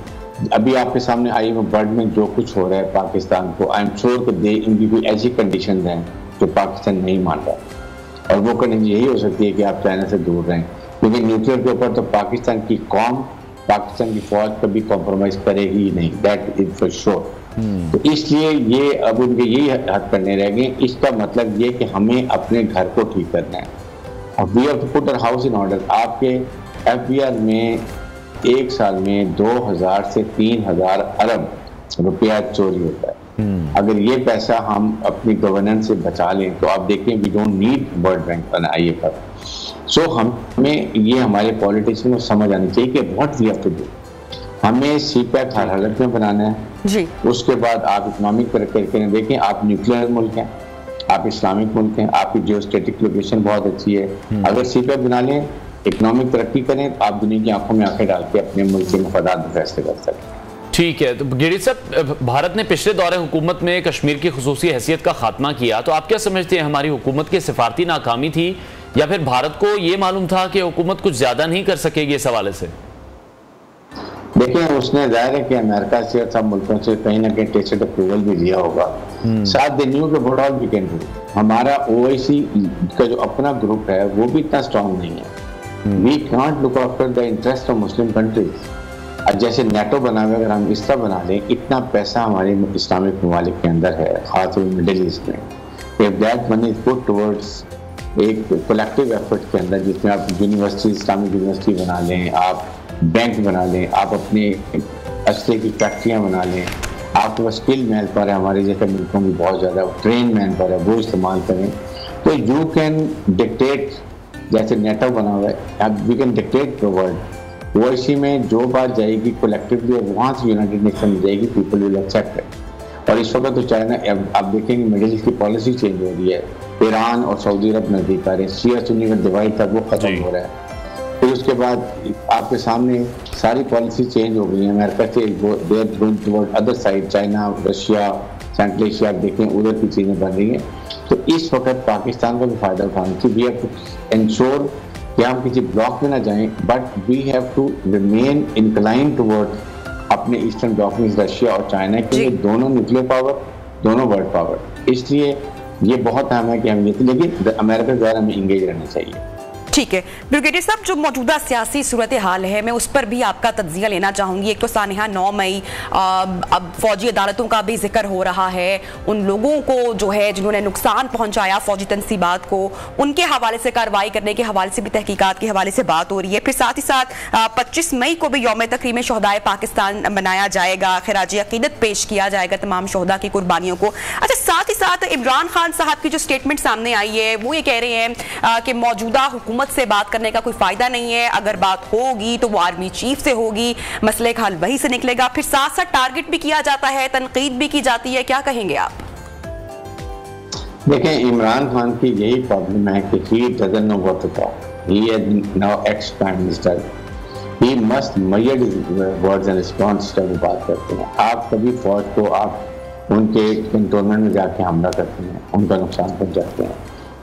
अभी आपके सामने आई वर्ल्ड में जो कुछ हो रहा है पाकिस्तान को, आई एम श्योर कि इनकी कोई ऐसी कंडीशन हैं जो पाकिस्तान नहीं मान रहा, और वो कंडीशन यही हो सकती है कि आप चाइना से दूर रहें, क्योंकि न्यूक्लियर के ऊपर तो पाकिस्तान की कौम, पाकिस्तान की फौज कभी कॉम्प्रोमाइज करेगी ही नहीं, दैट इज फॉर श्योर। तो इसलिए ये अब उनके यही हद करने रह गए। इसका मतलब ये कि हमें अपने घर को ठीक करना है। अब we have to put our house in order. आपके एफबीआर में एक साल में 2000 से 3000 अरब रुपया चोरी होता है। अगर ये पैसा हम अपनी गवर्नेंस से बचा लें तो आप देखें, we don't need World Bank और IMF। सो हमें ये हमारे पॉलिटिशियन को समझ आनी चाहिए कि what we have to do. हमें सीपैक हर हालत में बनाना है जी। उसके बाद आप इकोनॉमिक करके देखें, आप न्यूक्लियर मुल्क हैं, आप इस्लामिक मुल्क हैं, आपकी जियोस्टैटिक लोकेशन बहुत अच्छी है। अगर सीपैक बना लें, इकोनॉमिक तरक्की करें, तो आप दुनिया की आंखों में आंखें डाल के अपने मुल्क के मफादात में फैसले कर सकते हैं। ठीक है, तो ब्रिगेडियर साहब, भारत ने पिछले दौरे हुकूमत में कश्मीर की खुसूसी हैसियत का खात्मा किया, तो आप क्या समझते हैं, हमारी हुकूमत की सिफारती नाकामी थी या फिर भारत को ये मालूम था कि हुकूमत कुछ ज्यादा नहीं कर सकेगी इस हवाले से? देखिए, उसने जाहिर है कि अमेरिका से सब मुल्कों से कहीं ना कहीं टेस्टेड अप्रूवल भी लिया होगा। साथ देनियों के vote all we can do. हमारा OIC का जो अपना ग्रुप है वो भी इतना स्ट्रांग नहीं है। We can't look after the interest of Muslim countries. जैसे नेटो बना हुआ, अगर हम इस तरह बना लें, इतना पैसा हमारे इस्लामिक ममालिक के अंदर है, खासतौर मिडिल ईस्ट में, if that money is put towards एक कलेक्टिव एफर्ट के अंदर, जिसमें आप यूनिवर्सिटी, इस्लामिक यूनिवर्सिटी बना लें, आप बैंक बना लें, आप अपने असले की फैक्ट्रियाँ बना लें, आपके पास स्किल मैन पावर है, हमारे जैसे मुल्कों की बहुत ज़्यादा ट्रेन मैन पावर है, वो इस्तेमाल करें तो यू कैन डिक्टेट, जैसे नेटो बना हुआ है, अब we can dictate the world. वो इसी में जो बात जाएगी कलेक्टिवली और वहाँ से यूनाइटेड नेशन में जाएगी, पीपल विल एक्सेप्ट इट। और इस वक्त तो चाइना, आप देखेंगे मिडिल ईस्ट की पॉलिसी चेंज हो रही है, ईरान और सऊदी अरब नजदीक आ रहे हैं, शिया सुन्नी का डिवाइड था वो खत्म हो रहा है। फिर उसके बाद आपके सामने सारी पॉलिसी चेंज हो गई है, अमेरिका से there going toward other side, China, Russia, Central Asia, आप देखें उधर की चीज़ें बन रही हैं। तो इस वक्त पाकिस्तान को भी फायदा उठाना चाहिए। वी हैव टू इंश्योर कि हम किसी ब्लॉक में ना जाएं, but we have to remain incline toward अपने ईस्टर्न ब्लॉक में रशिया और चाइना के, दोनों न्यूक्लियर पावर, दोनों वर्ल्ड पावर। इसलिए ये बहुत अहम है कि हम ये, लेकिन अमेरिका द्वारा हमें इंगेज रहना चाहिए। ठीक है ब्रिगेडियर साहब, जो मौजूदा सियासी सूरत हाल है मैं उस पर भी आपका तज्जिया लेना चाहूँगी। एक तो सानिहा 9 मई अब फौजी अदालतों का भी जिक्र हो रहा है, उन लोगों को जो है जिन्होंने नुकसान पहुंचाया फौजी तनसीबात को, उनके हवाले से कार्रवाई करने के हवाले से भी, तहकीकात के हवाले से बात हो रही है। फिर साथ ही साथ 25 मई को भी यौम तकरीम शहदाए पाकिस्तान मनाया जाएगा, खिराज अकीदत पेश किया जाएगा तमाम शहदा की कुर्बानियों को। अच्छा, साथ ही साथ इमरान खान साहब की जो स्टेटमेंट सामने आई है वो ये कह रहे हैं कि मौजूदा हुकूमत से बात करने का कोई फायदा नहीं है, अगर बात होगी तो वो आर्मी चीफ से होगी, मसले का हल वही से निकलेगा। फिर साथ साथ टारगेट भी किया जाता है, तनकीद भी की जाती है, क्या कहेंगे आप? देखें, इमरान खान की यही प्रॉब्लम है कि he doesn't know what to talk. He is now ex-prime minister. He must measure his words and response जब वो बात करते हैं। आप कभी फौज को आप उनके कंटोनमेंट में जाके हमला करते हैं, उनका नुकसान पहुंचाते हैं,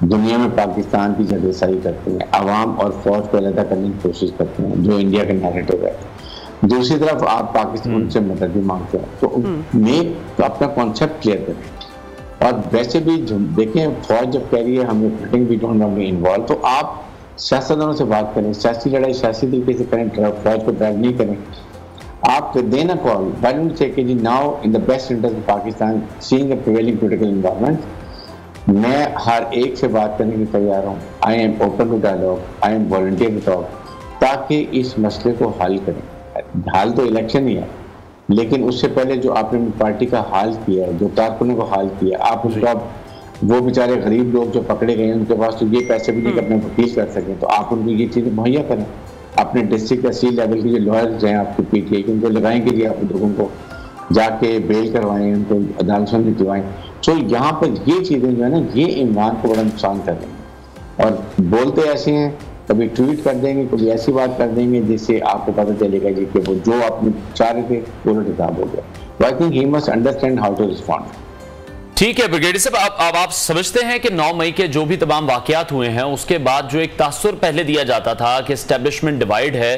दुनिया में पाकिस्तान की जगहसाई करते हैं, आवाम और फौज को अलग करने की कोशिश करते हैं, जो इंडिया का नैरेटिव है। दूसरी तरफ आप पाकिस्तान से मदद भी मांगते हैं, तो तो अपना कॉन्सेप्ट क्लियर करें। और वैसे भी देखें, फौज जब कह रही है हमें फिटिंग भी डोंट वांट टू इन्वॉल्व, तो आप सियासतदानों से बात करें, सियासी लड़ाई सियासी तरीके से करें, फौज को ड्रैग नहीं करें। आप देना कॉल, व्हाई डोंट से कि now in the best interest of Pakistan, seeing the prevailing political environment, मैं हर एक से बात करने के तैयार हूँ। I am open to dialogue, I am volunteer to talk, ताकि इस मसले को हल करें। हाल तो इलेक्शन ही है, लेकिन उससे पहले जो आपने पार्टी का हाल किया है, जो कारकुनों को हाल किया, आप उसको वो बेचारे गरीब लोग जो पकड़े गए हैं, उनके पास तो ये पैसे भी नहीं अपने वकील कर सकें, तो आप उनको ये चीज़ें मुहैया करें। अपने डिस्ट्रिक्ट एससी लेवल के जो लॉयर्स हैं आपके पीटीआई के, उनको लगाएंगे कि आप लोगों को जाके बेल करवाएं, उनको अदालतों में दिलवाएं। तो यहाँ पर ये चीज़ें जो है ना, ये ईमान को बड़ा नुकसान कर रही हैं। और बोलते ऐसे हैं, कभी ट्वीट कर देंगे, कभी ऐसी बात कर देंगे जिससे आपको पता चलेगा जी कि वो जो आपने चाह रहे थे वो हिसाब हो गया। I think he must understand how to respond. ठीक है ब्रिगेडियर साहब, अब आप समझते हैं कि 9 मई के जो भी तमाम वाकयात हुए हैं उसके बाद जो एक तासुर पहले दिया जाता था कि एस्टेब्लिशमेंट डिवाइड है,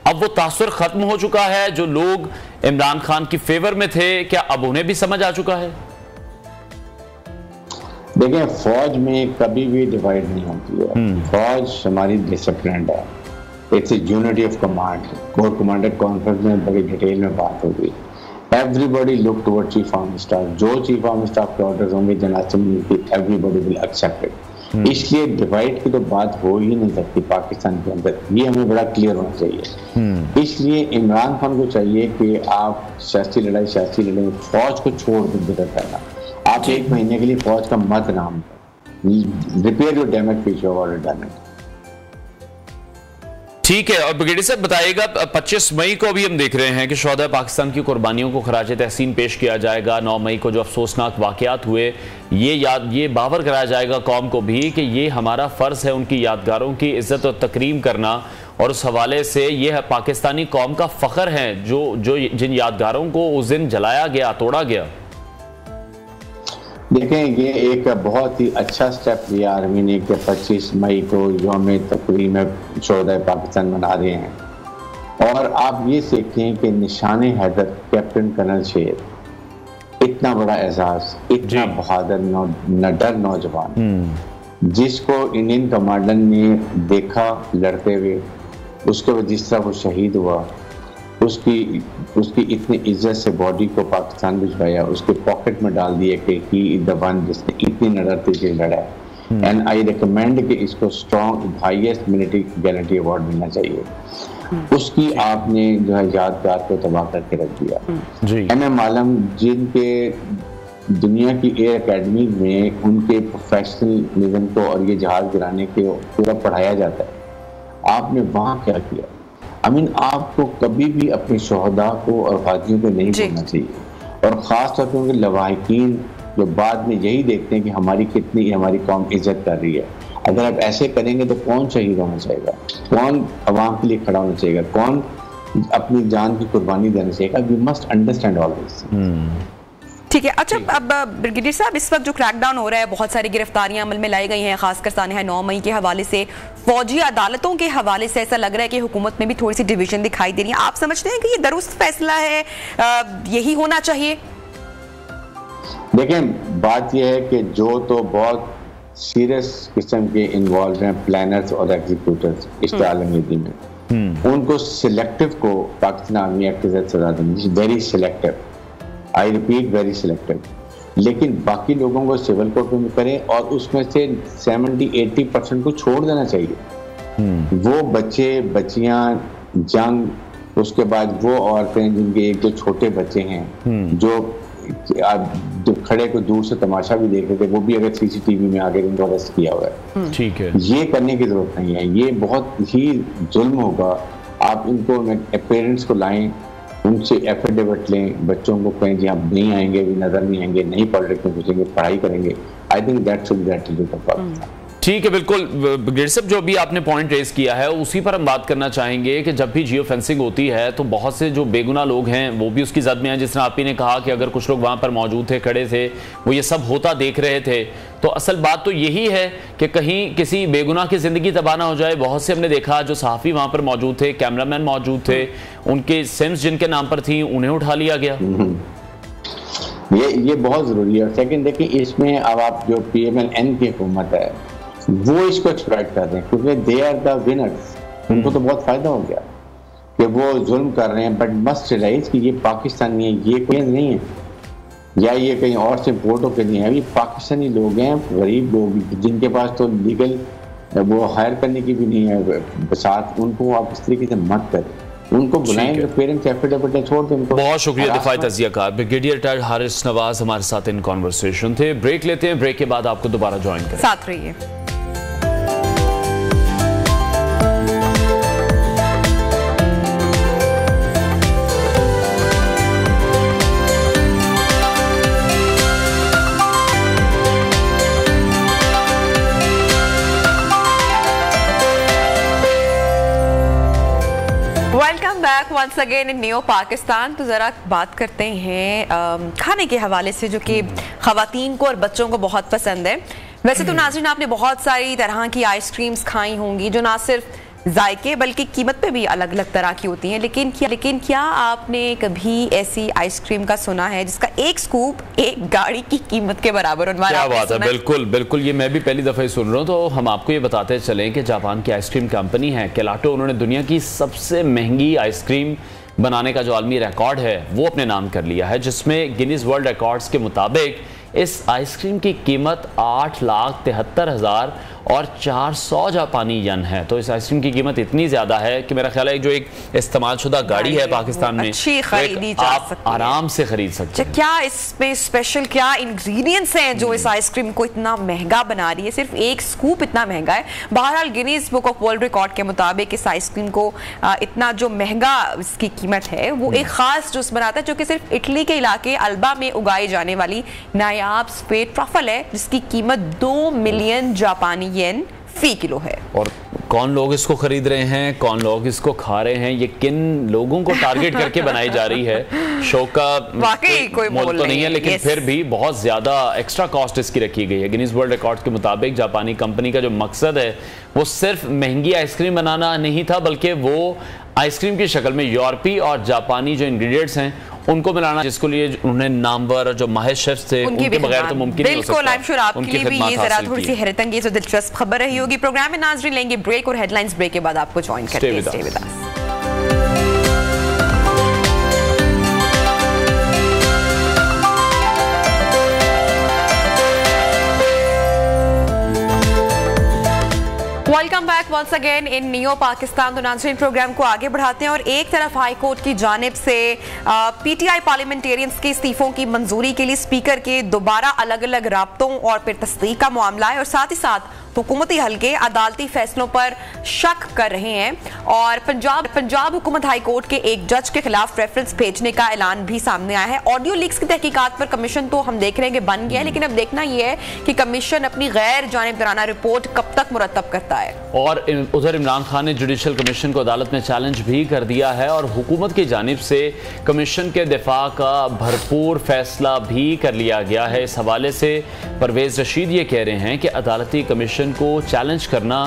अब वो तासुर खत्म हो चुका है? जो लोग इमरान खान की फेवर में थे, क्या अब उन्हें भी समझ आ चुका है? देखिए, फौज में कभी भी डिवाइड नहीं होती है। फौज हमारी डिसिप्लिन है, it's unity of command. Corps commander conference में बड़ी डिटेल में बात होगी। Everybody look toward chief of staff, जो चीफ ऑफ स्टाफ के ऑर्डर्स होंगे general, everybody will accept it. इसलिए डिवाइड की तो बात हो ही नहीं सकती पाकिस्तान के अंदर, ये हमें बड़ा क्लियर होना चाहिए। इसलिए इमरान खान को चाहिए कि आप सियासी लड़ाई फौज को छोड़ दे करना। आप एक महीने के लिए फौज का मत नाम repair your damage which you have already done. ठीक है। और ब्रिगेडियर साहब बताइएगा, 25 मई को भी हम देख रहे हैं कि शोहदा पाकिस्तान की कुर्बानियों को खराज तहसीन पेश किया जाएगा। 9 मई को जो अफसोसनाक वाकयात हुए, ये बावर कराया जाएगा कौम को भी कि ये हमारा फ़र्ज़ है उनकी यादगारों की इज़्ज़त और तकरीम करना, और उस हवाले से ये पाकिस्तानी कौम का फ़ख्र है जो जिन यादगारों को उस दिन जलाया गया, तोड़ा गया। देखें, ये एक बहुत ही अच्छा स्टेप लिया आर्मी ने कि 25 मई को यौम तकरीम शोहदाए पाकिस्तान मना रहे हैं। और आप ये सीखें कि निशाने हैदर, कैप्टन कर्नल शेर, इतना बड़ा एहसास, इतना बहादुर निडर नौजवान, जिसको इंडियन कमांडर ने देखा लड़ते हुए, उसके बाद जिस तरह वो शहीद हुआ, उसकी इतनी इज्जत से बॉडी को पाकिस्तान भिजवाया, उसके पॉकेट में डाल दिया कि ही इज द वन जिसने इतनी नडरती से लड़ा है। एंड आई रिकमेंड कि इसको strong highest military guarantee award मिलना चाहिए। उसकी आपने जो है यादगार को तबाह करके रख दिया। एम आलम जिनके दुनिया की एयर अकेडमी में उनके प्रोफेशनलिज्म को और ये जहाज गिराने के पूरा पढ़ाया जाता है, आपने वहाँ क्या किया? आपको कभी भी अपने शोहदा को और गाजियों को नहीं भूलना चाहिए, और ख़ास तौर पर उनके लवाहिकीन जो बाद में यही देखते हैं कि हमारी कौम इज्जत कर रही है। अगर आप ऐसे करेंगे तो कौन शहीद होना चाहेगा, कौन अवाम के लिए खड़ा होना चाहिए, कौन अपनी जान की कुर्बानी देना चाहिए? We must understand all this. ठीक है। अच्छा, अब ब्रिगेडियर साहब, इस वक्त जो क्रैकडाउन हो रहा है, बहुत सारी गिरफ्तारियां अमल में लाई गई हैं, खासकर सानहा 9 मई के हवाले से, फौजी अदालतों के हवाले से ऐसा लग रहा है कि हुकूमत में भी थोड़ी सी डिवीजन दिखाई दे रही है। आप समझते हैं कि ये दुरुस्त फैसला है, यही होना चाहिए? देखें, बात यह है कि जो तो बहुत सीरियस किस्म के इन्वॉल्व हैं प्लानर्स और एग्जीक्यूटर्स इश्तिहाल अंगेजी में, उनको सिलेक्टिव को पाकिस्तान आर्मी एक्ट के तहत सजा देनी, very selective, I repeat very selective. लेकिन बाकी लोगों को सिविल कोर्ट में करें और उसमें से 70-80% को छोड़ देना चाहिए। वो बच्चे बच्चियां जंग, उसके बाद वो औरतें जिनके एक दो छोटे बच्चे हैं जो खड़े को दूर से तमाशा भी देख रहे थे, वो भी अगर सीसीटीवी में आगे उनको अरेस्ट किया हुआ है। ठीक है, ये करने की जरूरत नहीं है, ये बहुत ही जुल्म होगा। आप इनको पेरेंट्स को लाएं, उनसे एफिडेविट लें, बच्चों को कहें जी आप नहीं आएंगे, भी नजर नहीं आएंगे, नहीं पॉलिटिक्स में घुसेंगे, पढ़ाई करेंगे। I think that should be attitude of Pakistan. ठीक है, बिल्कुल ब्रिगेडियर साहब, जो भी आपने पॉइंट रेज किया है उसी पर हम बात करना चाहेंगे कि जब भी जियो फेंसिंग होती है तो बहुत से जो बेगुनाह लोग हैं वो भी उसकी जद में हैं। जिस तरह आप ही ने कहा कि अगर कुछ लोग वहां पर मौजूद थे, खड़े थे, वो ये सब होता देख रहे थे, तो असल बात तो यही है कि कहीं किसी बेगुनाह की जिंदगी तबाह ना हो जाए। बहुत से हमने देखा जो सहाफ़ी वहां पर मौजूद थे, कैमरामैन मौजूद थे, उनके सिम्स जिनके नाम पर थी उन्हें उठा लिया गया। ये बहुत जरूरी है। सेकंड देखिए, इसमें अब आप जो PMLN की हुकूमत है वो इसको एक्सप्लॉइट कर रहे हैं, क्योंकि दे आर द विनर्स। उनको तो बहुत फायदा हो गया कि वो जुल्म कर रहे हैं, बट मस्ट रियलाइज कि ये पाकिस्तानी है, ये कोई नहीं है, या ये कहीं और से इम्पोर्ट होकर नहीं है। ये पाकिस्तानी लोग हैं, गरीब लोग, जिनके पास तो लीगल वो हायर करने की भी नहीं है साथ। उनको आप इस तरीके से मत करें, उनको बुलाएं, पेरेंट्स एफिडेविट छोड़ दें उनको। बहुत शुक्रिया दिफाई तज़ियाकार ब्रिगेडियर रिटायर्ड हारिस नवाज हमारे साथ इन कॉन्वर्सेशन थे। ब्रेक लेते हैं, ब्रेक के बाद आपको दोबारा ज्वाइन करें, साथ रहिए। Welcome back once again in new Pakistan. तो ज़रा बात करते हैं खाने के हवाले से, जो कि ख़वातीन को और बच्चों को बहुत पसंद है। वैसे तो नाज़रीन, आपने बहुत सारी तरह की आइसक्रीम्स खाई होंगी जो ना सिर्फ जायके बल्कि कीमत पे भी अलग अलग तरह की होती हैं, लेकिन क्या आपने कभी ऐसी आइसक्रीम का सुना है जिसका एक स्कूप एक गाड़ी की कीमत के बराबर? क्या बात है, बिल्कुल बिल्कुल, ये मैं भी पहली दफ़ा ही सुन रहा हूँ। तो हम आपको ये बताते चलें कि जापान की आइसक्रीम कंपनी है केलाटो, उन्होंने दुनिया की सबसे महंगी आइसक्रीम बनाने का जो आलमी रिकॉर्ड है वो अपने नाम कर लिया है, जिसमें गिनीज वर्ल्ड रिकॉर्ड्स के मुताबिक इस आइसक्रीम की कीमत 8,73,000 और 400 जापानी यन है। तो इस आइसक्रीम की कीमत इतनी ज्यादा है कि मेरा ख्याल है जो एक इस्तेमाल शुदा गाड़ी है पाकिस्तान में, आप आराम से खरीद सकते हैं। क्या इसमें स्पेशल क्या इंग्रेडिएंट्स हैं जो इस आइसक्रीम को इतना महंगा बना रही है? सिर्फ एक स्कूप इतना महंगा है। बहरहाल Guinness book of world record के मुताबिक इस आइसक्रीम को इतना जो महंगा इसकी कीमत है वो एक खास जूस बनाता है जो कि सिर्फ इटली के इलाके अल्बा में उगाई जाने वाली नायाब सफेद ट्रफल है, जिसकी कीमत 2 मिलियन जापानी येन फी किलो है। और कौन लोग इसको खरीद रहे हैं, कौन लोग इसको खा रहे हैं, ये किन लोगों को टारगेट करके बनाई जा रही है, शो का वाकई कोई मोल तो नहीं है, लेकिन फिर भी बहुत ज्यादा एक्स्ट्रा कॉस्ट इसकी रखी गई है। गिनीज वर्ल्ड रिकॉर्ड के मुताबिक जापानी कंपनी का जो मकसद है वो सिर्फ महंगी आइसक्रीम बनाना नहीं था, बल्कि वो आइसक्रीम की शक्ल में यूरोपी और जापानी जो इंग्रेडिएंट्स हैं उनको मिलाना, जिसको लिए उन्हें नामवर जो माहिर शेफ्स थे उनके बगैर तो मुमकिन नहीं हो सकता। बिल्कुल, आई एम श्योर आपके लिए भी ये जरा थोड़ी सी हैरत अंगेज और दिलचस्प खबर रही होगी। प्रोग्राम में नाज़रीन लेंगे ब्रेक और हेडलाइंस, ब्रेक के बाद आपको ज्वाइन करते हैं। Stay with us. Welcome back once again in neo Pakistan. तो नाज़रीन, प्रोग्राम को आगे बढ़ाते हैं और एक तरफ हाई कोर्ट की जानिब से पीटीआई पार्लियामेंटेरियंस के इस्तीफों की मंजूरी के लिए स्पीकर के दोबारा अलग अलग राब्तों और फिर तस्दीक का मामला है और साथ ही साथ हुकूमती हल्के अदालती फैसलों पर शक कर रहे हैं और पंजाब हुकूमत हाई कोर्ट के एक जज के खिलाफ रेफरेंस भेजने का ऐलान भी सामने आया है। ऑडियो लीक्स की तहकीकात पर कमीशन तो हम देख रहे हैं कि बन गया है, लेकिन अब देखना यह है कि कमीशन अपनी गैर जानिबदाराना रिपोर्ट कब तक मुरतब करता है। और उधर इमरान खान ने जुडिशल कमीशन को अदालत में चैलेंज भी कर दिया है और हुकूमत की जानिब से कमीशन के दिफा का भरपूर फैसला भी कर लिया गया है। इस हवाले से परवेज रशीद ये कह रहे हैं कि अदालती कमीशन को चैलेंज करना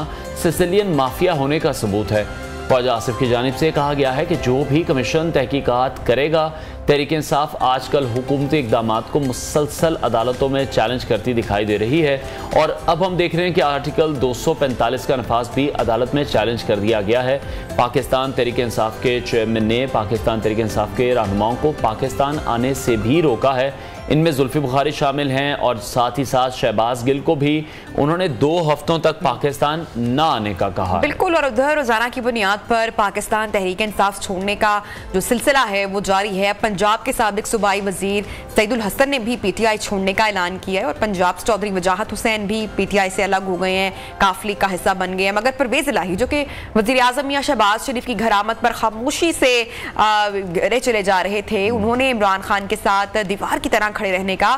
सिसिलियन माफिया होने का सबूत है। ख्वाजा आसिफ की जानिब से कहा गया है कि जो भी कमीशन तहकीकात करेगा, तहरीक इंसाफ आजकल हुकूमती इक़दामात को मुसलसल अदालतों में चैलेंज करती दिखाई दे रही है और अब हम देख रहे हैं कि आर्टिकल 245 का नफाज भी अदालत में चैलेंज कर दिया गया है। पाकिस्तान तहरीक इंसाफ के चेयरमैन ने पाकिस्तान तहरीक इंसाफ के रहनुमाओं को पाकिस्तान आने से भी रोका है। इनमें जुल्फी बुखारी शामिल हैं और साथ ही साथ शहबाज गिल को भी उन्होंने 2 हफ्तों तक पाकिस्तान न आने का कहा। बिल्कुल, और उधर रोजाना की बुनियाद पर पाकिस्तान तहरीक इंसाफ छोड़ने का जो सिलसिला है वो जारी है। पंजाब के साबिक सूबाई वजीर सईदुल हसन ने भी पीटीआई छोड़ने का ऐलान किया है और पंजाब से चौधरी वजाहत हुसैन भी पीटीआई से अलग हो गए हैं, काफिले का हिस्सा बन गए हैं। मगर परवेज इलाही जो कि वजीर आजम या शहबाज शरीफ की घरामद पर खामोशी से रह चले जा रहे थे, उन्होंने इमरान खान के साथ दीवार की तरह खड़े रहने का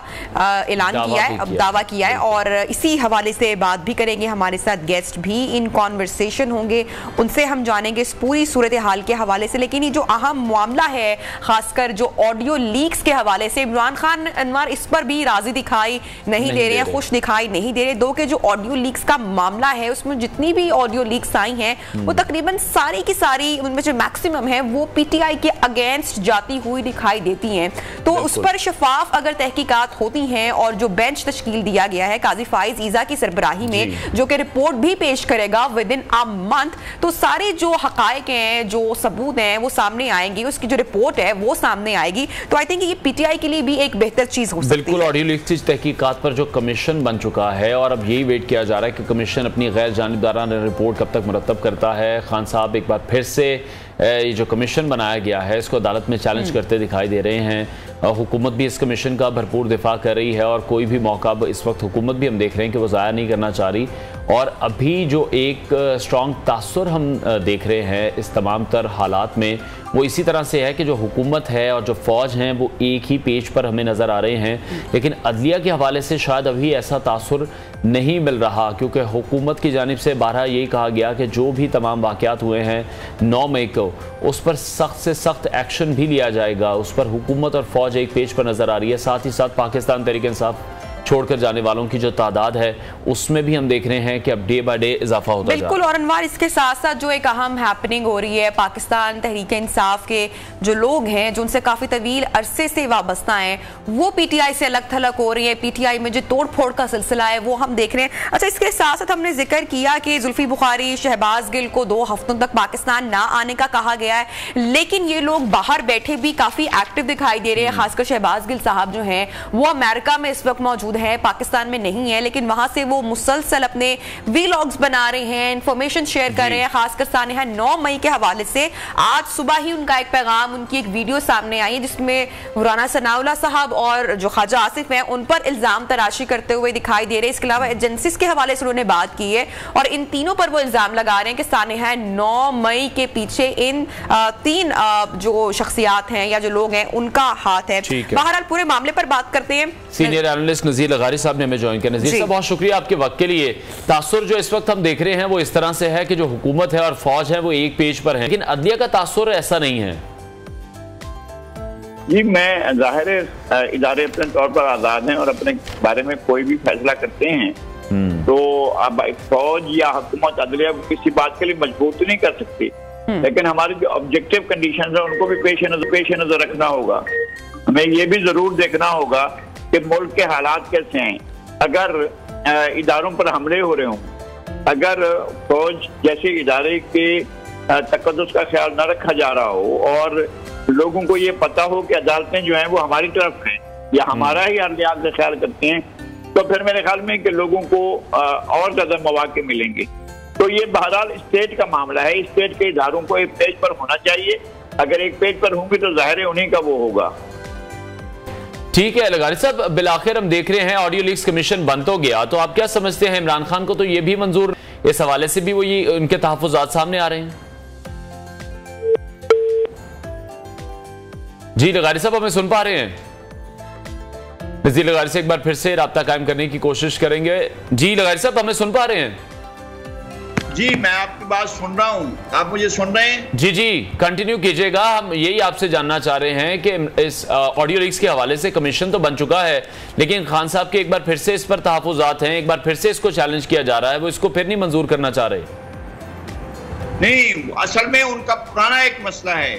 ऐलान किया है, दावा किया है और इसी हवाले से बात भी करेंगे। हमारे साथ गेस्ट भी इन कॉन्वर्सेशन होंगे, उनसे हम जानेंगे इस पूरी सूरत हाल के हवाले से। लेकिन ये जो अहम मामला है, खासकर जो ऑडियो लीक्स के हवाले से, इमरान खान अनवर इस पर भी राजी दिखाई नहीं दे रहे हैं, खुश दिखाई नहीं दे रहे। दो के जो ऑडियो लीक्स का मामला है उसमें जितनी भी ऑडियो लीक्स आई हैं वो तकरीबन सारी की सारी, उनमें जो मैक्सिमम है वो पीटीआई के अगेंस्ट जाती हुई दिखाई देती हैं। तो उस पर शफाफ अगर तहकीकात होती हैं और जो बेंच तश्कील दिया गया है काजी फाइज ईजा की सरबराही में, जो कि रिपोर्ट भी पेश करेगा विद इन अ मंथ, तो सारे जो हकायक हैं, जो सबूत हैं वो सामने आएंगे, उसकी जो रिपोर्ट है वो सामने आएगी। तो आई थिंक ये पीटीआई के लिए भी एक बेहतर चीज हो सकती है। बिल्कुल, ऑडियो लीक्स की तहकीकात पर जो कमीशन बन चुका है और अब यही वेट किया जा रहा है कि कमीशन अपनी गैर जानिबदाराना रिपोर्ट कब तक मुरतब करता है। खान साहब एक बार फिर से ये जो कमीशन बनाया गया है इसको अदालत में चैलेंज करते दिखाई दे रहे हैं। हुकूमत भी इस कमीशन का भरपूर दिफा कर रही है और कोई भी मौका इस वक्त हुकूमत भी हम देख रहे हैं कि वो ज़ाया नहीं करना चाह रही। और अभी जो एक स्ट्रॉन्ग तासुर हम देख रहे हैं इस तमाम तर हालात में, वो इसी तरह से है कि जो हुकूमत है और जो फ़ौज हैं वो एक ही पेज पर हमें नज़र आ रहे हैं, लेकिन अदलिया के हवाले से शायद अभी ऐसा तासुर नहीं मिल रहा, क्योंकि हुकूमत की जानिब से बारहा यही कहा गया कि जो भी तमाम वाक़यात हुए हैं 9 मई को, उस पर सख्त से सख्त एक्शन भी लिया जाएगा। उस पर हुकूमत और फ़ौज एक पेज पर नज़र आ रही है। साथ ही साथ पाकिस्तान तहरीक इंसाफ छोड़कर जाने वालों की जो तादाद है उसमें भी हम देख रहे हैं कि अब डे बाय डे इजाफा होता है। बिल्कुल, और अनवार इसके साथ साथ जो एक अहम हैपनिंग हो रही है, पाकिस्तान तहरीक इंसाफ के जो लोग हैं जो उनसे काफी तवील अरसे से वाबस्ता हैं वो पीटीआई से अलग थलग हो रही है। पीटीआई में जो तोड़ फोड़ का सिलसिला है वो हम देख रहे हैं। अच्छा, इसके साथ साथ हमने जिक्र किया कि जुल्फी बुखारी, शहबाज गिल को 2 हफ्तों तक पाकिस्तान ना आने का कहा गया है, लेकिन ये लोग बाहर बैठे भी काफी एक्टिव दिखाई दे रहे हैं। खासकर शहबाज गिल साहब जो हैं वो अमेरिका में इस वक्त मौजूद है, पाकिस्तान में नहीं है, लेकिन वहां से वो मुसलसल अपने वीलॉग्स बना रहे हैं, इंफॉर्मेशन शेयर कर रहे हैं। खासकर सानिहा 9 मई के हवाले से आज सुबह ही उनका एक पैगाम, उनकी एक वीडियो सामने आई है जिसमें राना सनाउल्लाह साहब और जो ख्वाजा आसिफ हैं उन पर इल्जाम तराशी करते हुए दिखाई दे रहे हैं। इसके अलावा एजेंसीज के हवाले से उन्होंने बात की है और इन तीनों पर वो इल्जाम लगा रहे हैं कि सानिहा 9 मई के पीछे इन 3 जो शख्सियात हैं या जो लोग हैं उनका हाथ है। बहरहाल पूरे मामले पर बात करते हैं। सीनियर एनालिस्ट नज़ीर लगारी साहब ने हमें ज्वाइन किया। नज़ीर साहब, बहुत शुक्रिया आपके वक्त के लिए। तासुर जो इस वक्त हम देख रहे हैं वो इस तरह से है कि जो हुकूमत है और फौज है वो एक पेज पर है, लेकिन अदलिया का तासुर ऐसा नहीं है। जी, मैं जाहिर है इदारे अपने तौर पर आज़ाद हैं और अपने बारे में कोई भी फैसला करते हैं, तो अब फौज या हुकूमत अदलिया किसी बात के लिए मजबूर तो नहीं कर सकती, लेकिन हमारी जो ऑब्जेक्टिव कंडीशन है उनको भी पेश नजर रखना होगा। हमें ये भी जरूर देखना होगा कि मुल्क के हालात कैसे हैं। अगर इदारों पर हमले हो रहे हों, अगर फौज जैसे इदारे के तकद्दुस का ख्याल न रखा जा रहा हो और लोगों को ये पता हो कि अदालतें जो हैं वो हमारी तरफ हैं या हमारा ही लिहाज से ख्याल करते हैं, तो फिर मेरे ख्याल में कि लोगों को और ज्यादा मौके मिलेंगे। तो ये बहरहाल स्टेट का मामला है, स्टेट के इदारों को एक पेज पर होना चाहिए। अगर एक पेज पर होंगे तो जाहिर है उन्हीं का वो होगा। ठीक है लगारी साहब, बिलाखिर हम देख रहे हैं ऑडियो लीक्स कमीशन बंद हो गया, तो आप क्या समझते हैं इमरान खान को तो ये भी मंजूर, इस हवाले से भी वो ये उनके तहफ़्फ़ुज़ात सामने आ रहे हैं? जी लगारी साहब हमें सुन पा रहे हैं? नज़ीर लगारी से एक बार फिर से राब्ता कायम करने की कोशिश करेंगे। जी लगारी साहब हमें सुन पा रहे हैं? जी मैं आपकी बात सुन रहा हूं, आप मुझे सुन रहे हैं? जी जी कंटिन्यू कीजिएगा। हम यही आपसे जानना चाह रहे हैं कि इस ऑडियो लीक्स के हवाले से कमीशन तो बन चुका है, लेकिन खान साहब के एक बार फिर से इस पर तहफ़्फ़ुज़ात हैं, एक बार फिर से इसको चैलेंज किया जा रहा है, वो इसको फिर नहीं मंजूर करना चाह रहे? नहीं, असल में उनका पुराना एक मसला है,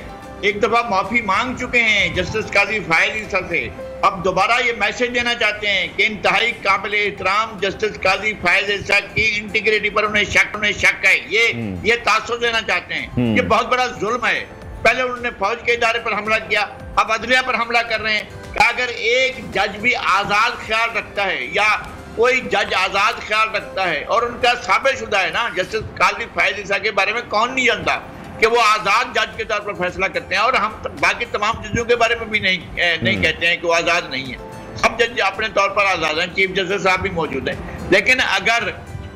एक दफा माफी मांग चुके हैं जस्टिस काजी फायज ईसा से, अब दोबारा ये मैसेज देना चाहते हैं कि इंतहाई काबिल एहतराम जस्टिस काजी फायज ईसा की इंटीग्रिटी पर उन्हें शक है, ये तासुर देना चाहते हैं। ये बहुत बड़ा जुल्म है। पहले उन्होंने फौज के इदारे पर हमला किया, अब अदलिया पर हमला कर रहे हैं। कि अगर एक जज भी आजाद ख्याल रखता है या कोई जज आजाद ख्याल रखता है और उनका साबितशुदा है ना, जस्टिस काजी फायज ईसा के बारे में कौन नहीं जानता कि वो आजाद जज के तौर पर फैसला करते हैं, और हम बाकी तमाम जजों के बारे में भी नहीं कहते हैं कि वो आजाद नहीं है। सब जज अपने तौर पर आजाद हैं, चीफ जस्टिस साहब भी मौजूद हैं। लेकिन अगर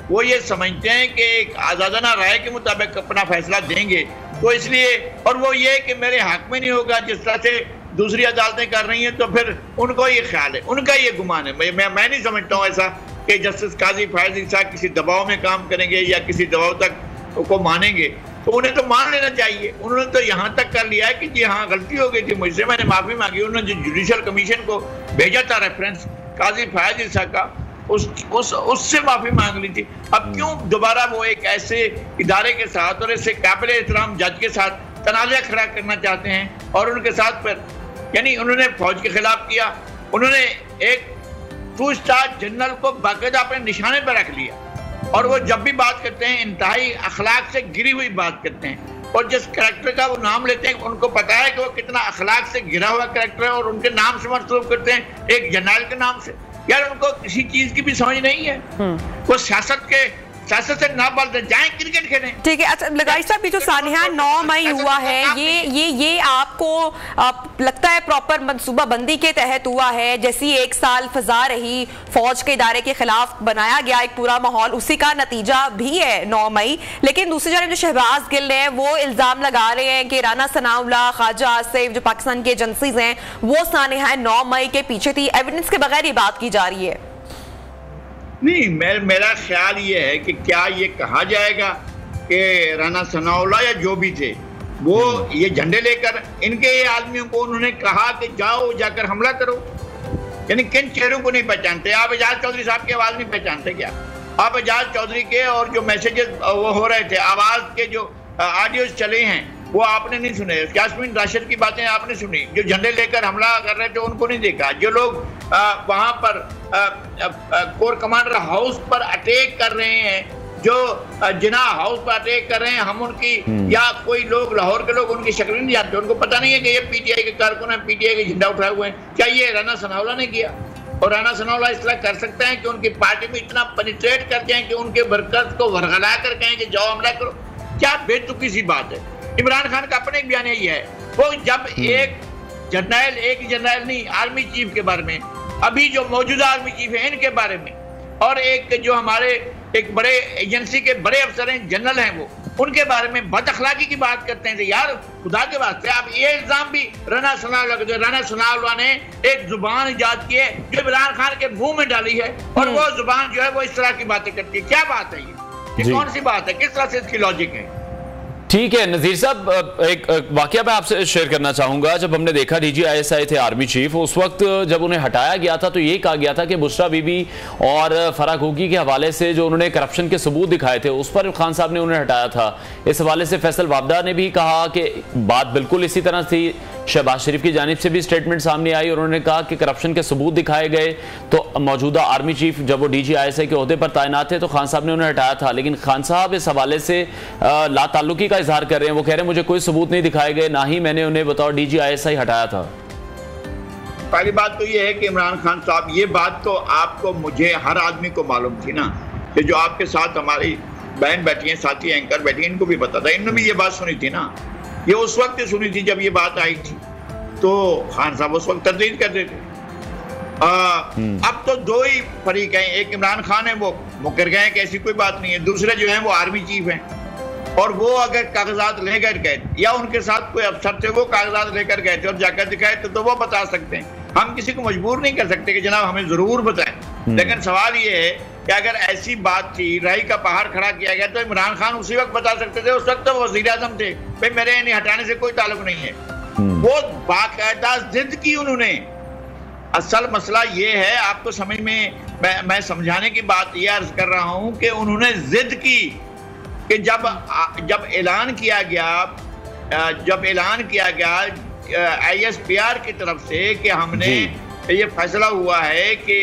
वो ये समझते हैं कि एक आजादाना राय के मुताबिक अपना फैसला देंगे तो इसलिए, और वो ये कि मेरे हक में नहीं होगा जिस तरह से दूसरी अदालतें कर रही हैं, तो फिर उनको ये ख्याल है, उनका ये गुमान है। मैं नहीं समझता हूँ ऐसा कि जस्टिस काजी फायज ईसा किसी दबाव में काम करेंगे या किसी दबाव तक को मानेंगे, तो उन्हें तो मान लेना चाहिए। उन्होंने तो यहाँ तक कर लिया है कि जी हाँ गलती हो गई थी मुझसे, मैंने माफी मांगी। उन्होंने जो जुडिशल कमीशन को भेजा था रेफरेंस काजी फायज ईसा का, उससे माफी मांग ली थी। अब क्यों दोबारा वो एक ऐसे इदारे के साथ और ऐसे काबिल एहतराम जज के साथ तनाज़ा खड़ा करना चाहते हैं, और उनके साथ फिर यानी उन्होंने फौज के खिलाफ किया, उन्होंने एक 2 स्टार जनरल को बाकायदा अपने निशाने पर रख लिया, और वो जब भी बात करते हैं इंतहाई अखलाक से गिरी हुई बात करते हैं, और जिस करैक्टर का वो नाम लेते हैं उनको पता है कि वो कितना अखलाक से गिरा हुआ करैक्टर है, और उनके नाम से मंसूब करते हैं एक जनरल के नाम से। यार उनको किसी चीज की भी समझ नहीं है, वो सियासत से ना बोलते जाएं क्रिकेट खेलें। ठीक है। अच्छा लगाई साहब, ये जो सानिया 9 मई हुआ है, ये आपको लगता है प्रॉपर मंसूबाबंदी के तहत हुआ है? जैसी 1 साल फजा रही, फौज के इदारे के खिलाफ बनाया गया एक पूरा माहौल, उसी का नतीजा भी है 9 मई। लेकिन दूसरी जानब जो शहबाज गिल हैं वो इल्जाम लगा रहे हैं कि राना सनाउल्लाह, ख्वाजा आसिफ जो पाकिस्तान के एजेंसीज हैं वो सानिया 9 मई के पीछे थी। एविडेंस के बगैर ये बात की जा रही है। नहीं, मेरा ख्याल ये है कि क्या ये कहा जाएगा कि राना सनाउल्लाह या जो भी थे वो ये झंडे लेकर इनके आदमियों को उन्होंने कहा कि जाओ जाकर हमला करो? यानी किन चेहरों को नहीं पहचानते आप? एजाज चौधरी साहब की आवाज नहीं पहचानते क्या आप? एजाज चौधरी के और जो मैसेजेस वो हो रहे थे, आवाज के जो ऑडियोज चले हैं वो आपने नहीं सुने। यास्मीन राशिद की बातें आपने सुनी, जो झंडे लेकर हमला कर रहे थे उनको नहीं देखा। जो लोग वहां पर कोर कमांडर हाउस पर अटैक कर रहे हैं, जो जिना हाउस पर अटैक कर रहे हैं, हम उनकी या कोई लोग लाहौर के लोग उनकी शक्ल नहीं जानते, उनको पता नहीं है कि ये पीटीआई के कारकुन है, पीटीआई के झंडा उठाए हुए हैं। क्या ये राना सनाउल्लाह ने किया? और राना सनाउल्लाह इस तरह कर सकते हैं कि उनकी पार्टी में इतना पेनिट्रेट कर जाए कि उनके वर्कर्स को वरगला कर कहें कि जाओ हमला करो? क्या बेतुकी सी बात है। इमरान खान का अपने एक बयान यही है, वो जब एक जनरल नहीं, आर्मी चीफ के बारे में, अभी जो मौजूदा आर्मी चीफ है इनके बारे में, और एक जो हमारे एक बड़े एजेंसी के बड़े अफसर हैं, जनरल हैं, वो उनके बारे में बदअखलाकी की बात करते हैं। तो यार खुदा के वास्ते आप ये इल्जाम भी राना सनाउल्लाह ने एक जुबान ईजाद की है जो इमरान खान के मुंह में डाली है, और वो जुबान जो है वो इस तरह की बातें करती है। क्या बात है ये कौन सी बात है? किस तरह से इसकी लॉजिक है? ठीक है नज़ीर साहब, एक वाकया मैं आपसे शेयर करना चाहूँगा। जब हमने देखा DGISI थे आर्मी चीफ, उस वक्त जब उन्हें हटाया गया था तो ये कहा गया था कि बुशरा बीबी और फराह घोगी के हवाले से जो उन्होंने करप्शन के सबूत दिखाए थे उस पर खान साहब ने उन्हें हटाया था। इस हवाले से फैसल वाबदा ने भी कहा कि बात बिल्कुल इसी तरह थी। शहबाज शरीफ की जानिब से भी स्टेटमेंट सामने आई और उन्होंने कहा कि करप्शन के सबूत दिखाए गए, तो मौजूदा आर्मी चीफ जब वो DGISI के ओहदे पर तैनात थे तो खान साहब ने उन्हें हटाया था। लेकिन खान साहब इस हवाले से लाताल्लुकी का इजहार कर रहे हैं। वो कह रहे हैं मुझे कोई सबूत नहीं दिखाए गए, ना ही मैंने उन्हें बताओ DGISI हटाया था। पहली बात तो ये है कि इमरान खान साहब, ये बात तो आपको, मुझे, हर आदमी को मालूम थी ना कि जो आपके साथ हमारी बहन बैठी हैं, साथी एंकर बैठी हैं, इनको भी पता था, इन्होंने भी ये बात सुनी थी ना, ये उस वक्त सुनी थी जब ये बात आई थी, तो खान साहब उस वक्त तरदीद करते थे। अब तो दो ही फरीक हैं, एक इमरान खान है वो मुकर गए कि ऐसी कोई बात नहीं है, दूसरे जो हैं वो आर्मी चीफ हैं, और वो अगर कागजात लेकर गए या उनके साथ कोई अफसर थे वो कागजात लेकर गए थे और जाकर दिखाए तो वो बता सकते हैं। हम किसी को मजबूर नहीं कर सकते कि जनाब हमें जरूर बताएं, लेकिन सवाल ये है कि अगर ऐसी बात थी, राही का पहाड़ खड़ा किया गया, तो इमरान खान उसी वक्त बता सकते थे, उस वक्त तो वजीर आजम थे, भाई मेरे इन्हें हटाने से कोई ताल्लुक नहीं है। वो बाकायदा जिद की उन्होंने। असल मसला ये है, आपको समझ में मैं समझाने की बात ये अर्ज कर रहा हूं कि उन्होंने जिद की कि जब ऐलान किया गया ISPR की तरफ से कि हमने ये फैसला हुआ है कि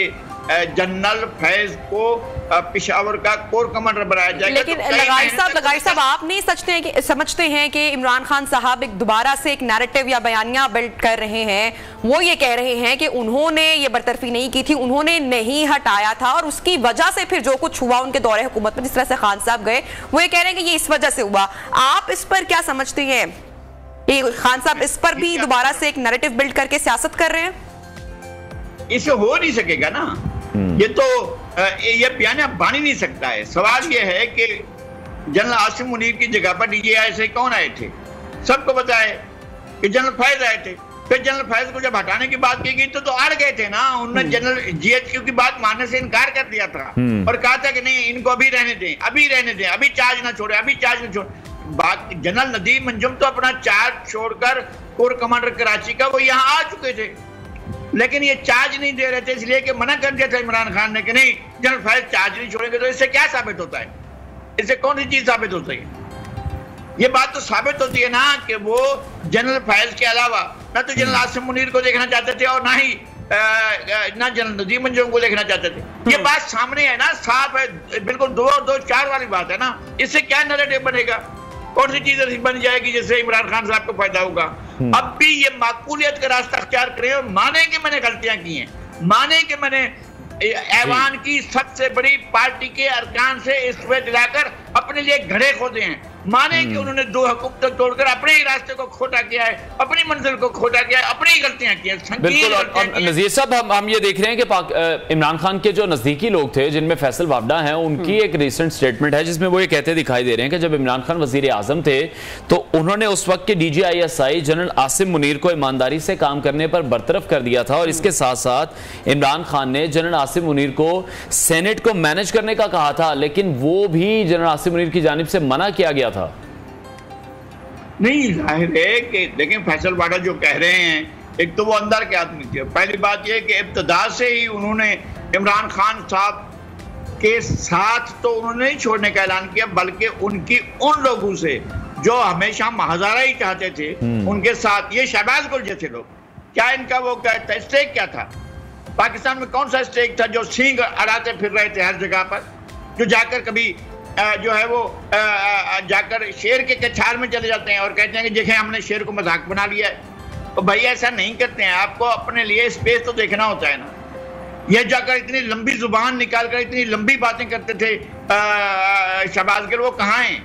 जनरल फैज को पेशावर का कोर कमांडर बनाया जाएगा। लेकिन लगाई साहब आप नहीं समझते हैं कि इमरान खान साहब एक दोबारा से एक नैरेटिव या बयानिया बिल्ड कर रहे हैं। वो ये कह रहे हैं कि उन्होंने ये बरतरफी नहीं की थी, उन्होंने नहीं हटाया था और उसकी वजह से फिर जो कुछ हुआ उनके दौरे हुकूमत में, जिस तरह से खान साहब गए, वो ये कह रहे हैं कि ये इस वजह से हुआ। आप इस पर क्या समझते हैं? खान साहब इस पर भी दोबारा से एक नैरेटिव बिल्ड करके सियासत कर रहे हैं? इसे हो नहीं सकेगा ना, ये तो ये बयान बन ही नहीं सकता है। सवाल ये है कि जनरल आसिम मुनीर की जगह पर DGI से कौन आए थे? सबको पता है कि जनरल फैज आए थे। फिर जनरल फैज को जब हटाने की बात की गई तो अड़ गए थे ना, उन्होंने जनरल GHQ की बात मानने से इनकार कर दिया था और कहा था कि नहीं, इनको अभी रहने दें, अभी चार्ज ना छोड़े, बात जनरल नदीम अंजुम तो अपना चार्ज छोड़कर कोर कमांडर कराची का वो यहाँ आ चुके थे, लेकिन ये चार्ज नहीं दे रहे थे, इसलिए कि मना कर दिया था इमरान खान ने कि नहीं जनरल फैज चार्ज नहीं छोड़ेंगे। तो इससे क्या साबित होता है? इससे कौन सी चीज साबित होती है? ये बात तो साबित होती है ना कि वो जनरल फैज के अलावा ना तो जनरल आसिम मुनीर को देखना चाहते थे और ना ही ना जनरल नदीम अंजुम को देखना चाहते थे। ये बात सामने है ना, साफ है, बिल्कुल 2 और 2 4 वाली बात है ना। इससे क्या नैरेटिव बनेगा? कौन सी चीज ऐसी बन जाएगी जिससे इमरान खान साहब को फायदा होगा? अब भी ये माकूलियत का रास्ता अख्तियार करें और माने कि मैंने गलतियां की हैं, माने कि मैंने ऐवान की सबसे बड़ी पार्टी के अरकान से इस्तीफे दिलाकर अपने लिए घड़े खोदे हैं, माने कि उन्होंने 2 हुकूमत तोड़कर अपने ही रास्ते को खोटा किया है, अपनी मंजिल को खोटा किया है, अपनी ही गलतियां की हैं। बिल्कुल। और नजीर साहब, हम ये देख रहे हैं कि इमरान खान के जो नजदीकी लोग थे जिनमें फैसल वावडा हैं, उनकी एक रिसेंट स्टेटमेंट है जिसमें वो ये कहते दिखाई दे रहे हैं कि जब इमरान खान वजीर आजम थे तो उन्होंने उस वक्त के DGI जनरल आसिम मुनीर को ईमानदारी से काम करने पर बरतरफ कर दिया था और इसके साथ साथ इमरान खान ने जनरल आसिम मुनीर को सेनेट को मैनेज करने का कहा था, लेकिन वो भी जनरल आसिम मुनीर की जानिब से मना किया गया था। नहीं, जाहिर है कि लेकिन फैसल वाडा जो कह रहे हैं, एक तो वो अंदर के आदमी थे। पहली बात यह कि इब्तिदा से ही उन्होंने इमरान खान साहब के साथ तो उन्होंने नहीं छोड़ने का ऐलान किया, बल्कि उनकी उन लोगों से जो हमेशा महाजारा ही चाहते थे उनके साथ, ये शहबाज गुल जैसे लोग, क्या इनका वो कहता स्टेक क्या था? पाकिस्तान में कौन सा स्टेक था जो सींग अड़ाते फिर रहे थे हर जगह पर, जो जाकर कभी जो है वो जाकर शेर के कछार में चले जाते हैं और कहते हैं कि देखें हमने शेर को मजाक बना लिया है। तो भाई ऐसा नहीं करते हैं, आपको अपने लिए स्पेस तो देखना होता है ना। ये जाकर इतनी लंबी जुबान निकाल कर इतनी लंबी बातें करते थे शहबाज गिल, वो कहाँ हैं?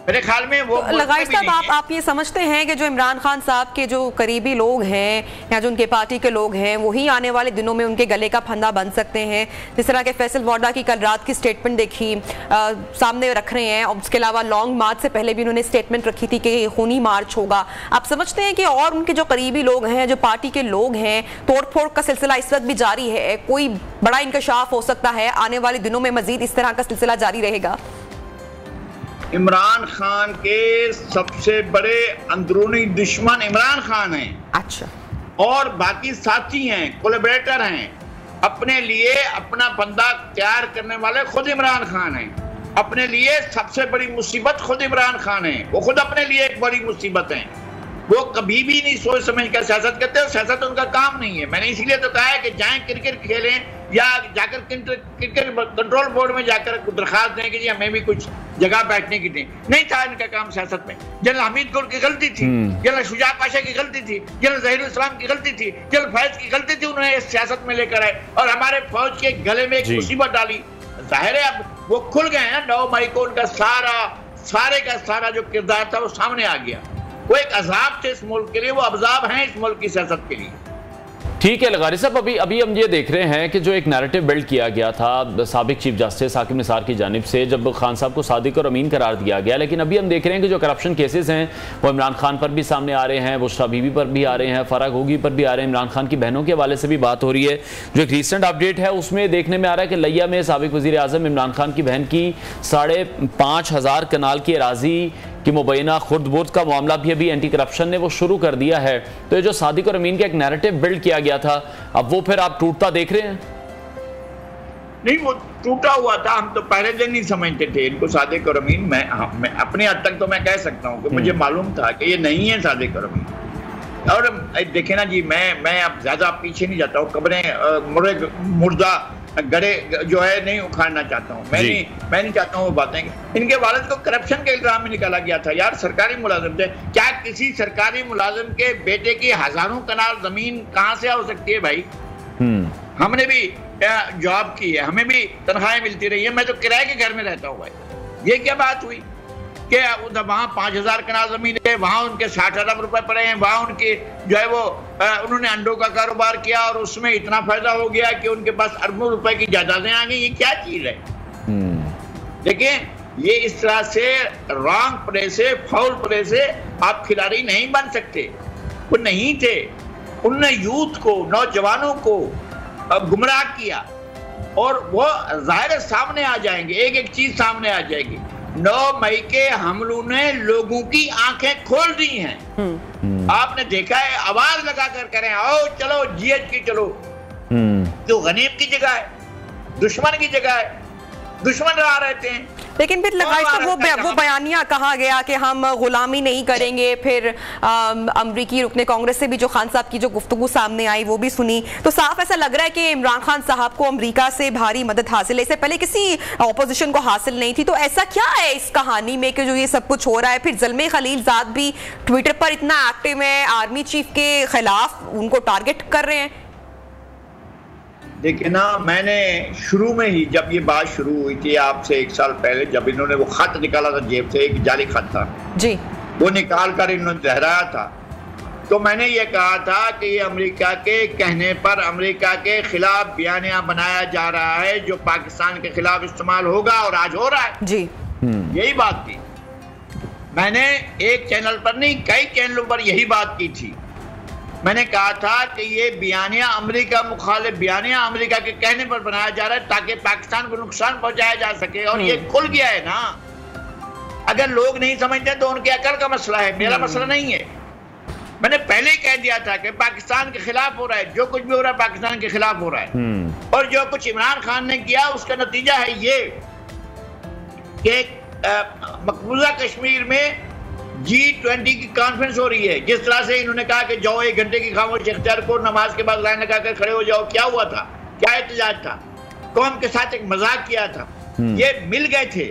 मेरे ख्याल में वो लगाई साहब, आप ये समझते हैं कि जो इमरान खान साहब के जो करीबी लोग हैं या जो उनके पार्टी के लोग हैं वही आने वाले दिनों में उनके गले का फंदा बन सकते हैं? जिस तरह के फैसल वाडा की कल रात की स्टेटमेंट देखी, सामने रख रहे हैं, और उसके अलावा लॉन्ग मार्च से पहले भी उन्होंने स्टेटमेंट रखी थी कि खूनी मार्च होगा। आप समझते हैं कि और उनके जो करीबी लोग हैं, जो पार्टी के लोग हैं, तोड़ फोड़ का सिलसिला इस वक्त भी जारी है, कोई बड़ा इंकशाफ हो सकता है आने वाले दिनों में, मजीद इस तरह का सिलसिला जारी रहेगा? इमरान खान के सबसे बड़े अंदरूनी दुश्मन इमरान खान हैं। अच्छा। और बाकी साथी हैं, कोलैबोरेटर हैं, अपने लिए अपना बंदा तैयार करने वाले खुद इमरान खान हैं। अपने लिए सबसे बड़ी मुसीबत खुद इमरान खान है, वो खुद अपने लिए एक बड़ी मुसीबत है। वो कभी भी नहीं सोच समझ कर सियासत करते और सियासत उनका काम नहीं है। मैंने इसीलिए तो कहा है कि जाएं क्रिकेट खेलें या जाकर क्रिकेट कंट्रोल बोर्ड में जाकर दरखास्त दें कि जी हमें भी कुछ जगह बैठने की दें। नहीं था इनका काम सियासत में। जनरल हमीद गुल की गलती थी, जनरल शुजा पाशा की गलती थी, जनरल जहीरुल इस्लाम की गलती थी, जनरल फैज की गलती थी, उन्होंने इस सियासत में लेकर आए और हमारे फौज के गले में एक मुसीबत डाली। जाहिर है अब वो खुल गए हैं। 9 मई को उनका सारे का सारा जो किरदार था वो सामने आ गया। वो एक अजाब थे इस मुल्क के लिए, वो अजाब हैं इस मुल्क की सियासत के लिए। ठीक है लगारी साहब, अभी हम ये देख रहे हैं कि जो एक नैरेटिव बिल्ड किया गया था साबिक चीफ जस्टिस हाकिम निसार की जानिब से, जब खान साहब को सादिक और अमीन करार दिया गया, लेकिन अभी हम देख रहे हैं कि जो करप्शन केसेस हैं वो इमरान खान पर भी सामने आ रहे हैं, बुशरा बीबी पर भी आ रहे हैं, फराह घोगी पर भी आ रहे हैं, इमरान खान की बहनों के हवाले से भी बात हो रही है। जो एक रिसेंट अपडेट है उसमें देखने में आ रहा है कि लिया में साबिक वज़ीर आज़म इमरान खान की बहन की 5,500 कनाल की अराजी कि मुबैना खुर्द-बुर्द का मामला भी अभी एंटी करप्शन ने वो शुरू कर दिया है। तो ये जो सादिक और अमीन का एक नैरेटिव बिल्ड किया गया था, अब वो फिर आप टूटता देख रहे हैं? नहीं, वो टूटा हुआ था, हम तो पहले दिन नहीं समझते थे इनको सादिक और अमीन। मैं अपने हद तक तो मैं कह सकता हूँ कि मुझे मालूम था कि ये नहीं है सादिक और अमीन। और देखे ना जी, मैं अब ज्यादा पीछे नहीं जाता हूँ, कब्रें मुर्दा गड़े जो है नहीं उखाड़ना चाहता हूँ। मैं नहीं चाहता हूँ वो बातें। इनके वालिद को करप्शन के इल्जाम में निकाला गया था। यार सरकारी मुलाजिम थे, क्या किसी सरकारी मुलाजिम के बेटे की हजारों कनाल जमीन कहाँ से हो सकती है भाई? हमने भी जॉब की है, हमें भी तनख्वाहें मिलती रही है, मैं तो किराए के घर में रहता हूँ भाई। ये क्या बात हुई कि वहाँ 5,000 कनाल जमीन है, वहाँ उनके 60 अरब रुपए पड़े हैं, वहाँ उनके जो है वो उन्होंने अंडों का कारोबार किया और उसमें इतना फायदा हो गया कि उनके पास अरबों रुपए की जायदादें आ गई। ये क्या चीज है? देखिए, ये इस तरह से रॉन्ग प्ले से, फाउल प्ले से आप खिलाड़ी नहीं बन सकते। वो नहीं थे, उनने यूथ को, नौजवानों को गुमराह किया और वो जाहिर सामने आ जाएंगे, एक एक चीज सामने आ जाएगी। 9 मई के हमलों ने लोगों की आंखें खोल दी हैं। आपने देखा है, आवाज लगाकर करें आओ चलो जीएच की चलो, जो गनीम की जगह है, दुश्मन की जगह है, दुश्मन रहा रहते हैं। लेकिन फिर वो बयानिया कहा गया कि हम गुलामी नहीं करेंगे। फिर अमरीकी रुकने कांग्रेस से भी जो खान साहब की जो गुफ्तगू सामने आई वो भी सुनी, तो साफ ऐसा लग रहा है कि इमरान खान साहब को अमरीका से भारी मदद हासिल है, इससे पहले किसी ऑपोजिशन को हासिल नहीं थी। तो ऐसा क्या है इस कहानी में कि जो ये सब कुछ हो रहा है? फिर ज़ल्मे खलीलजाद भी ट्विटर पर इतना एक्टिव है, आर्मी चीफ के खिलाफ उनको टारगेट कर रहे हैं। देखिए ना, मैंने शुरू में ही जब ये बात शुरू हुई थी आपसे 1 साल पहले, जब इन्होंने वो खत निकाला था जेब से, एक जाली खत था जी, वो निकाल कर इन्होंने दोहराया था, तो मैंने ये कहा था कि ये अमेरिका के कहने पर अमेरिका के खिलाफ बयानिया बनाया जा रहा है जो पाकिस्तान के खिलाफ इस्तेमाल होगा, और आज हो रहा है जी। यही बात थी। मैंने एक चैनल पर नहीं, कई चैनलों पर यही बात की थी। मैंने कहा था कि ये बयानिया अमेरिका मुखालिफ बयानिया अमेरिका के कहने पर बनाया जा रहा है ताकि पाकिस्तान को नुकसान पहुंचाया जा सके, और ये खुल गया है ना। अगर लोग नहीं समझते तो उनके अकल का मसला है, मेरा मसला नहीं है। मैंने पहले ही कह दिया था कि पाकिस्तान के खिलाफ हो रहा है, जो कुछ भी हो रहा है पाकिस्तान के खिलाफ हो रहा है। और जो कुछ इमरान खान ने किया उसका नतीजा है ये कि मकबूजा कश्मीर में G20 की कॉन्फ्रेंस हो रही है। जिस तरह से इन्होंने कहा कि जाओ 1 घंटे की खामोश इख्तियार को, नमाज के बाद लाइन लगाकर खड़े हो जाओ, क्या हुआ था? क्या एहतजाज था? कौम के साथ एक मजाक किया था। ये मिल गए थे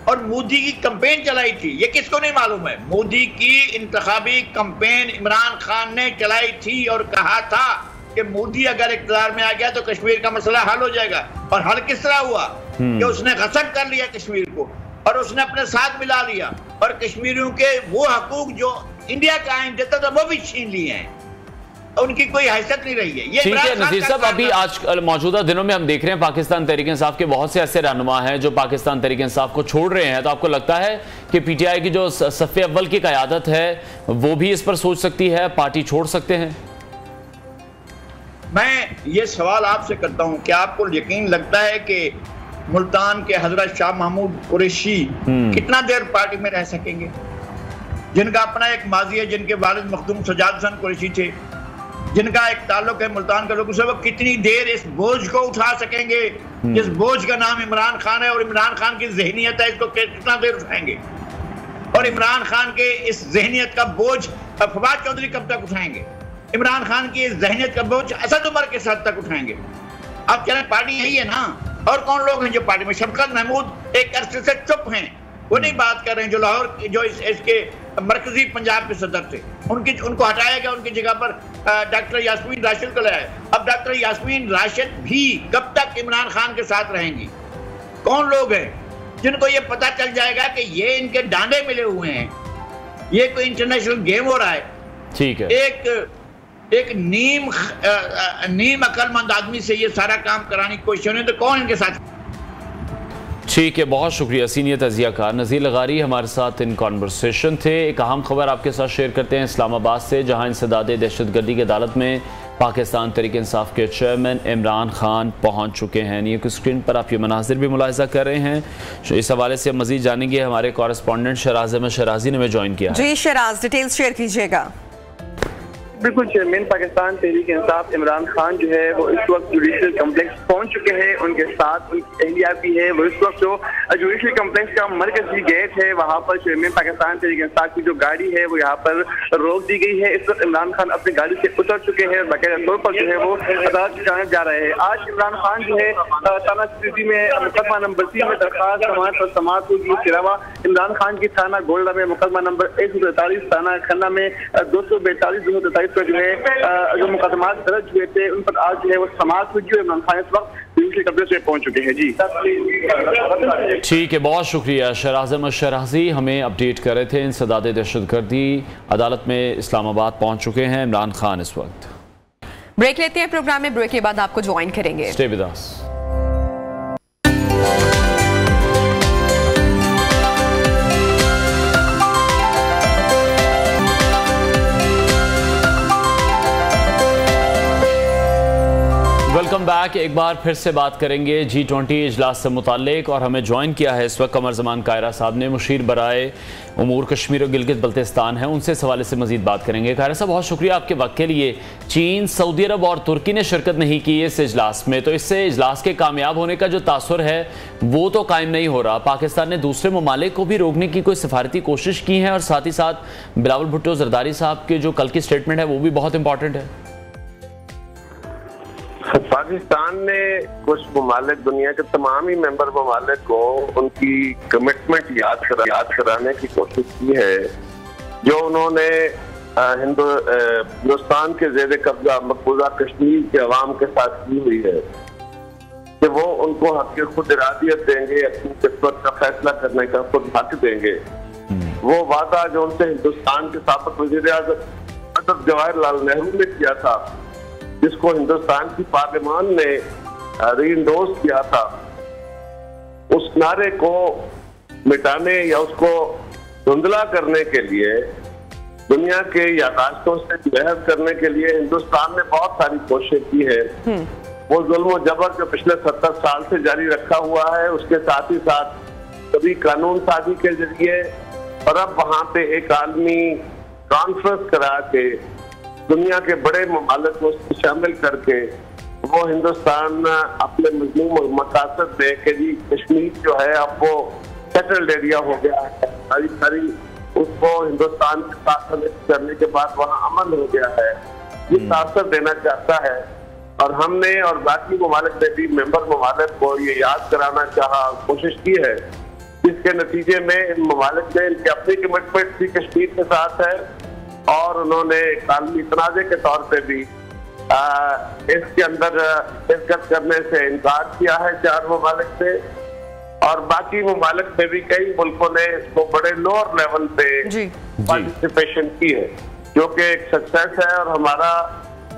और मोदी की कैंपेन चलाई थी। ये किसको नहीं मालूम है? मोदी की इंतखाबी कैंपेन इमरान खान ने चलाई थी और कहा था कि मोदी अगर इख्तियार में आ गया तो कश्मीर का मसला हल हो जाएगा। और हल किस तरह हुआ कि उसने गसब कर लिया कश्मीर को और उसने अपने साथ मिला लिया, और कश्मीरियों के वो हकूक जो इंडिया का आइन देता था वो भी छीन लिए हैं, उनकी कोई हैसियत नहीं रही है। ये ठीक है नजीर साहब, अभी आज मौजूदा दिनों में हम देख रहे हैं पाकिस्तान तहरीक इंसाफ के बहुत से ऐसे रहनुमा हैं जो पाकिस्तान तहरीक इंसाफ को छोड़ रहे हैं। तो आपको लगता है कि पीटीआई की जो सफ़े अव्वल की क़यादत है वो भी इस पर सोच सकती है, पार्टी छोड़ सकते हैं? मैं ये सवाल आपसे करता हूं, क्या आपको यकीन लगता है कि मुल्तान के हजरत शाह महमूद कुरैशी कितना देर पार्टी में रह सकेंगे, जिनका अपना एक माजी है, जिनके वालिद मखदूम सजाद हसन कुरैशी थे, जिनका एक ताल्लुक है मुल्तान के लोगों से? वो कितनी देर इस बोझ को उठा सकेंगे जिस बोझ का नाम इमरान खान है और इमरान खान की जहनीत है? इसको कितना देर उठाएंगे? और इमरान खान के इस जहनीत का बोझ फवाद चौधरी कब तक उठाएंगे? इमरान खान की इस जहनीत का बोझ असद उमर के साथ तक उठाएंगे? आप कह रहे पार्टी यही है ना। और कौन लोग हैं जो पार्टी में? शफकत महमूद एक अरसे से चुप हैं, वो नहीं बात कर रहे हैं, जो लाहौर जो इसके मरकजी पंजाब के सदर थे, उनको हटाया गया, उनकी जगह पर डॉक्टर यास्मीन राशिद को लाया। अब डॉक्टर यास्मीन राशिद भी कब तक इमरान खान के साथ रहेंगी? कौन लोग हैं? जिनको ये पता चल जाएगा कि ये इनके डांडे मिले हुए हैं, ये कोई इंटरनेशनल गेम हो रहा है। ठीक है, एक नीम अक्लमंद आदमी से ये सारा काम कराने की कोशिश होने तो कौन इनके साथ। ठीक है, बहुत शुक्रिया सीनियर तजियाकार नज़ीर लगारी हमारे साथ इन कॉन्वर्सेशन थे। एक अहम खबर आपके साथ शेयर करते हैं इस्लामाबाद से, जहां इंसदाद दहशतगर्दी की अदालत में पाकिस्तान तहरीक इंसाफ के चेयरमैन इमरान खान पहुंच चुके हैं। न्यूज़ स्क्रीन पर आप ये मनाजिर भी मुलाहिजा कर रहे हैं। इस हवाले से हम मजीद जानेंगे, हमारे कॉरेस्पॉन्डेंट शराज अहमद शराजी ने हमें ज्वाइन किया। जी शराज, डिटेल्स शेयर कीजिएगा। बिल्कुल, चेयरमैन पाकिस्तान तहरीक इंसाफ इमरान खान जो है वो इस वक्त जुडिशल कम्प्लेक्स पहुंच चुके हैं। उनके साथ उनकी अहलिया भी है। वो इस वक्त जो जुडिशल कम्प्लेक्स का मरकजी गेट है वहां पर चेयरमैन पाकिस्तान तहरीक इंसाफ की जो गाड़ी है वो यहाँ पर रोक दी गई है। इस वक्त इमरान खान अपनी गाड़ी से उतर चुके हैं और बाकायदा तौर पर जो है वो अदालत की जानब जा रहे हैं। आज इमरान खान जो है थाना सिटी में मुकदमा नंबर 3 में दरखास्त समाअत पर समाअत होगी। इसके अलावा इमरान खान की थाना गोल्डा में मुकदमा नंबर 143, थाना खन्ना में 242, 243 पर जो है जो मुकदमा दर्ज हुए थे उन पर आज जो है वो समाअत हुई और इमरान खान इस वक्त दूसरे कब्जे से पहुंच चुके हैं। जी ठीक है, बहुत शुक्रिया शराज अहमद शराजी हमें अपडेट कर रहे थे। इंसदाद दहशतगर्दी अदालत में इस्लामाबाद पहुंच चुके हैं इमरान खान इस वक्त। ब्रेक लेते हैं, प्रोग्राम में ब्रेक के बाद आपको ज्वाइन करेंगे। Stay with us. Welcome back. एक बार फिर से बात करेंगे G20 इजलास से मुताल्लिक, और हमें ज्वाइन किया है इस वक्त कमर जमान कायरा साहब ने, मुशीर बराए उमूर कश्मीर और गिलगित बल्तिस्तान है, उनसे इस हवाले से मजीद बात करेंगे। कायरा साहब, बहुत शुक्रिया आपके वक्त के लिए। चीन, सऊदी अरब और तुर्की ने शिरकत नहीं की इस इजलास में, तो इससे इजलास के कामयाब होने का जो तासुर है वो तो कायम नहीं हो रहा। पाकिस्तान ने दूसरे ममालिक को भी रोकने की कोई सिफारती कोशिश की है, और साथ ही साथ बिलावल भुट्टो जरदारी साहब के जो कल की स्टेटमेंट है वो भी बहुत इंपॉर्टेंट है। पाकिस्तान ने कुछ ममालिक, दुनिया के तमाम ही मेंबर ममालिक को उनकी कमिटमेंट याद कराने की कोशिश की है जो उन्होंने हिंदुस्तान के ज़ेर कब्जा मकबूजा कश्मीर के अवाम के साथ की हुई है कि वो उनको हक खुद इरादियत देंगे, अपनी किस्मत का फैसला करने का खुद हक देंगे। वो वादा जो उनसे हिंदुस्तान के साबिक वज़ीर आज़म जवाहरलाल नेहरू ने किया था, जिसको हिंदुस्तान की पार्लियामान ने रीइंडोर्स किया था, उस नारे को मिटाने या उसको धुंधला करने के लिए, दुनिया के यादाश्तों से बहस करने के लिए हिंदुस्तान ने बहुत सारी कोशिशें की है। वो जुल्म और जबर जो पिछले 70 साल से जारी रखा हुआ है, उसके साथ ही साथ कभी कानून साजी के जरिए और अब वहाँ पे एक आलमी कॉन्फ्रेंस करा के दुनिया के बड़े ममालिक को शामिल करके वो हिंदुस्तान अपने मजलूम और मकासद दे के जी कश्मीर जो है अब वो सेटल्ड एरिया हो गया है, सारी उसको हिंदुस्तान के साथ करने के बाद वहाँ अमन हो गया है, ये तासर देना चाहता है। और हमने और बाकी ममालिक ने भी मेंबर ममालिक को ये याद कराना कोशिश की है, जिसके नतीजे में इन ममालिक ने इनकी अपनी कमिटमेंट भी कश्मीर के साथ है और उन्होंने आलमी तनाज़े के तौर पे भी इसके अंदर शिरकत करने से इनकार किया है 4 ममालिक से, और बाकी ममालिक में भी कई मुल्कों ने इसको बड़े लोअर लेवल पे पार्टिसिपेशन की है, जो कि एक सक्सेस है। और हमारा